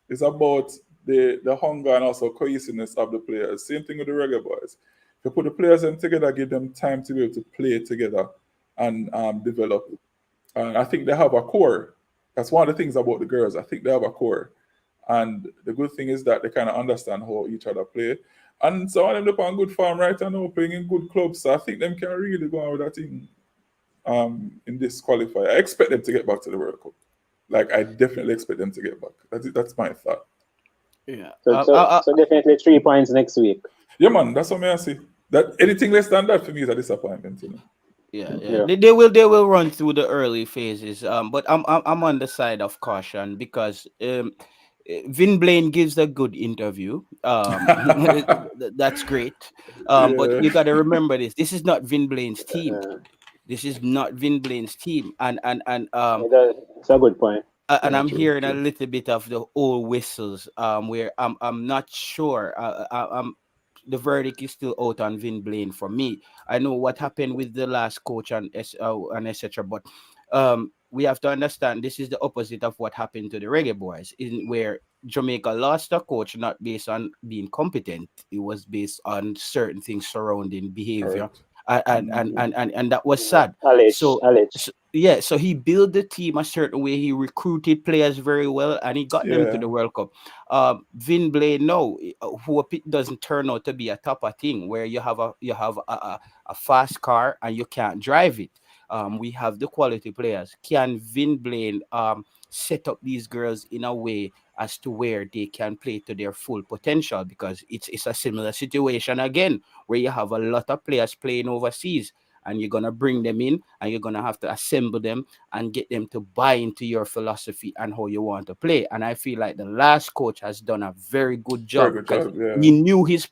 it's about the hunger and also cohesiveness of the players. Same thing with the Reggae boys. If you put the players in together, give them time to be able to play together and develop. And I think they have a core. That's one of the things about the girls. I think they have a core. And the good thing is that they kind of understand how each other play. And some of them look on good form right now, playing in good clubs. So I think them can really go on with that thing in this qualifier. I expect them to get back to the World Cup. Like, I definitely expect them to get back. That's my thought. Yeah. So definitely 3 points next week. Yeah, man, that's what I see. That anything less than that for me is a disappointment, Yeah. They will run through the early phases. But I'm on the side of caution because Vin Blaine gives a good interview. That's great. But you got to remember this. This is not Vin Blaine's team. This is not Vin Blaine's team. And it's a good point. And I'm hearing a little bit of the old whistles. Where I'm not sure. The verdict is still out on Vin Blaine for me. I know what happened with the last coach and etc. But we have to understand this is the opposite of what happened to the Reggae boys, where Jamaica lost a coach not based on being competent. It was based on certain things surrounding behavior. And that was sad. So he built the team a certain way. He recruited players very well, and he got them to the World Cup. Vin Blaine, hope it doesn't turn out to be a type of thing where you have a fast car and you can't drive it. We have the quality players. Can Vin Blaine set up these girls in a way as to where they can play to their full potential? Because it's a similar situation again, where you have a lot of players playing overseas, and you're going to bring them in and you're going to have to assemble them and get them to buy into your philosophy and how you want to play. And I feel like the last coach has done a very good job because he knew his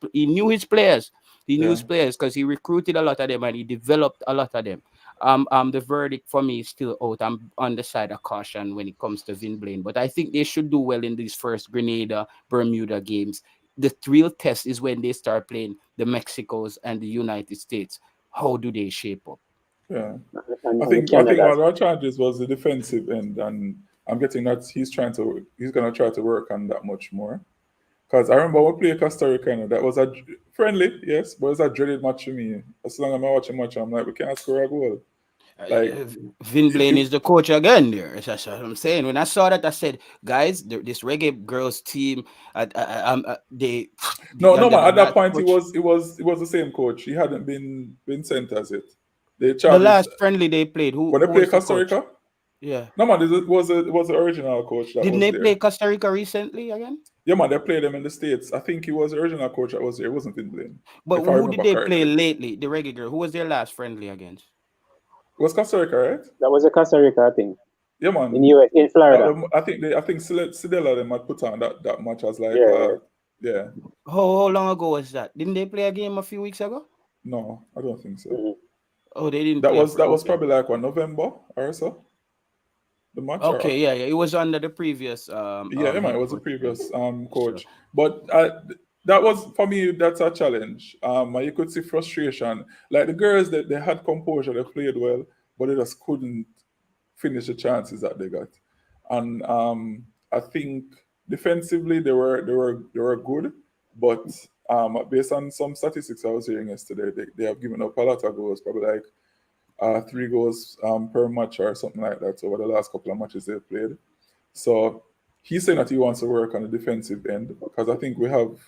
players. He knew his players because he recruited a lot of them and he developed a lot of them. The verdict for me is still out. I'm on the side of caution when it comes to Vin Blaine, but I think they should do well in these first Grenada, Bermuda games. The real test is when they start playing the Mexicos and the United States. How do they shape up? Yeah, I think one of our challenges was the defensive end, and I'm getting that he's going to try to work on that much more. Because I remember we played Costa Rica, that was a friendly, yes, but it was a dreaded match for me. As long as I'm watching match, I'm like, we can't score a goal. Like Vin Blaine is the coach again there. That's what I'm saying. When I saw that, I said, guys, this Reggae Girls team, they no man. At that point, it was the same coach. He hadn't been sent as it. The last friendly they played, when they played Costa Rica. Yeah. No man, it was the original coach. Didn't they play Costa Rica recently again? Yeah man, they played them in the States. I think he was the original coach that was there. It wasn't Vin Blaine. But who did they play lately? The Reggae Girl. Who was their last friendly against? It was Costa Rica, right? That was a Costa Rica, I think. Yeah, man. In Florida. I think Sidela them had put on that match as like yeah. How long ago was that? Didn't they play a game a few weeks ago? No, I don't think so. Mm-hmm. Oh, they didn't. That was probably like November or so. the match. Okay, yeah, it was under the previous. Yeah, it was a previous coach, Sure. but that was for me. That's a challenge. You could see frustration. Like the girls, that they had composure, they played well, but they just couldn't finish the chances that they got. And I think defensively they were good, but based on some statistics I was hearing yesterday, they have given up a lot of goals, probably like 3 goals per match or something like that over the last couple of matches they've played. So he's saying that he wants to work on the defensive end because I think we have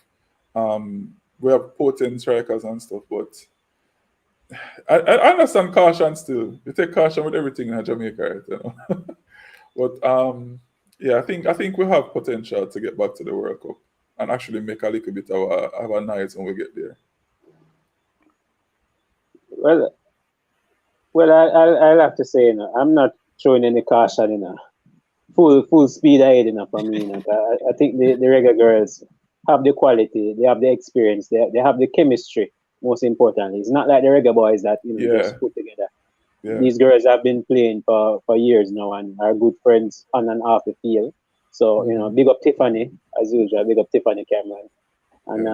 potent strikers and stuff, but I understand caution still. You take caution with everything in Jamaica, right? You know? But yeah, I think we have potential to get back to the World Cup and actually make a little bit of a night when we get there. Well, I'll have to say, I'm not showing any caution, full speed ahead, for me. I think the Reggae Girls have the quality, they have the experience, they have the chemistry. Most importantly, it's not like the Reggae boys that just put together. Yeah. These girls have been playing for years now and are good friends on and off the field. So big up Tiffany as usual. Big up Tiffany Cameron. And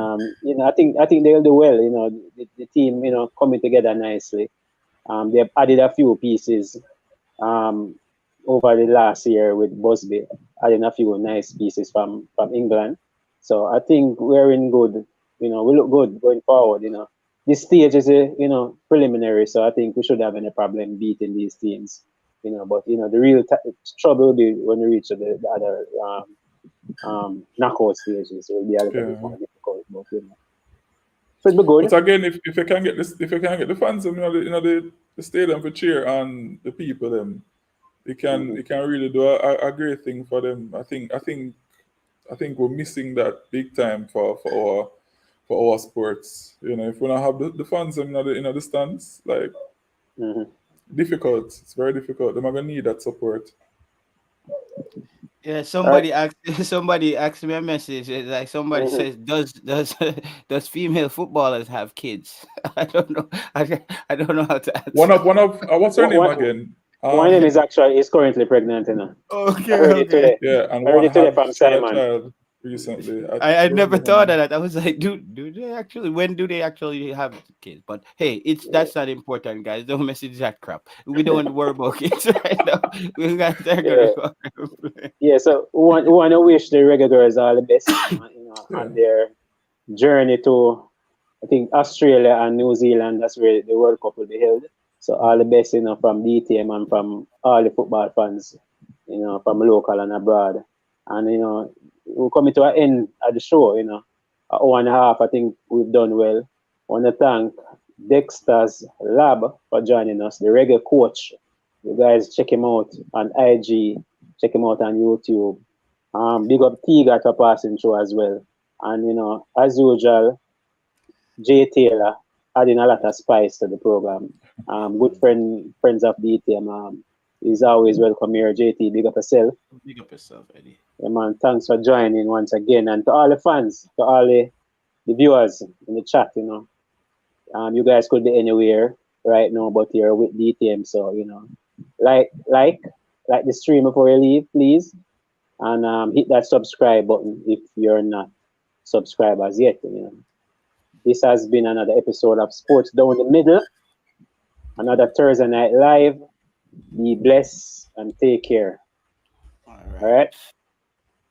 I think they'll do well. The team coming together nicely. They've added a few pieces over the last year with Busby, adding a few nice pieces from England. So I think we're in good. We look good going forward. This stage is a preliminary, so I think we should have any problem beating these teams. But the real trouble will be when we reach the other knockout stages. It will be a little bit more difficult, but so it'll be good. But again, if you can get this, if you can get the fans, the stadium for cheer and the people, them, it can really do a great thing for them. I think we're missing that big time for our sports. If we don't have the fans in the stands, like difficult. It's very difficult. They're gonna need that support. Yeah, somebody asked me a message. It's like somebody says, does female footballers have kids? I don't know. I don't know how to answer. One of what's her name again? One name is currently pregnant, Okay. I heard it today. Yeah, and I heard it today from Simon. Child recently. I never thought of that. I was like, do they actually? When do they actually have kids? But hey, that's not important, guys. Don't message that crap. We don't want to worry about kids right now. We got Yeah. So we want to wish the Reggae Girls all the best, on their journey to, I think, Australia and New Zealand. That's where the World Cup will be held. So all the best, from DTM and from all the football fans, from local and abroad. And we're coming to an end of the show, an hour and a half. I think we've done well. I want to thank Dexter's Lab for joining us, the Reggae Coach. You guys check him out on IG, check him out on YouTube. Big up Tiga for passing through as well. And as usual, Jay Taylor adding a lot of spice to the program. Good friends of DTM. He's always welcome here. JT, big up yourself. Big up yourself, Eddie. Yeah, man, thanks for joining once again. And to all the fans, to all the viewers in the chat, you guys could be anywhere right now, but you're with DTM. So, like the stream before you leave, please. And hit that subscribe button if you're not subscribed as yet. This has been another episode of Sports Down the Middle. Another Thursday Night Live. Be blessed and take care. All right.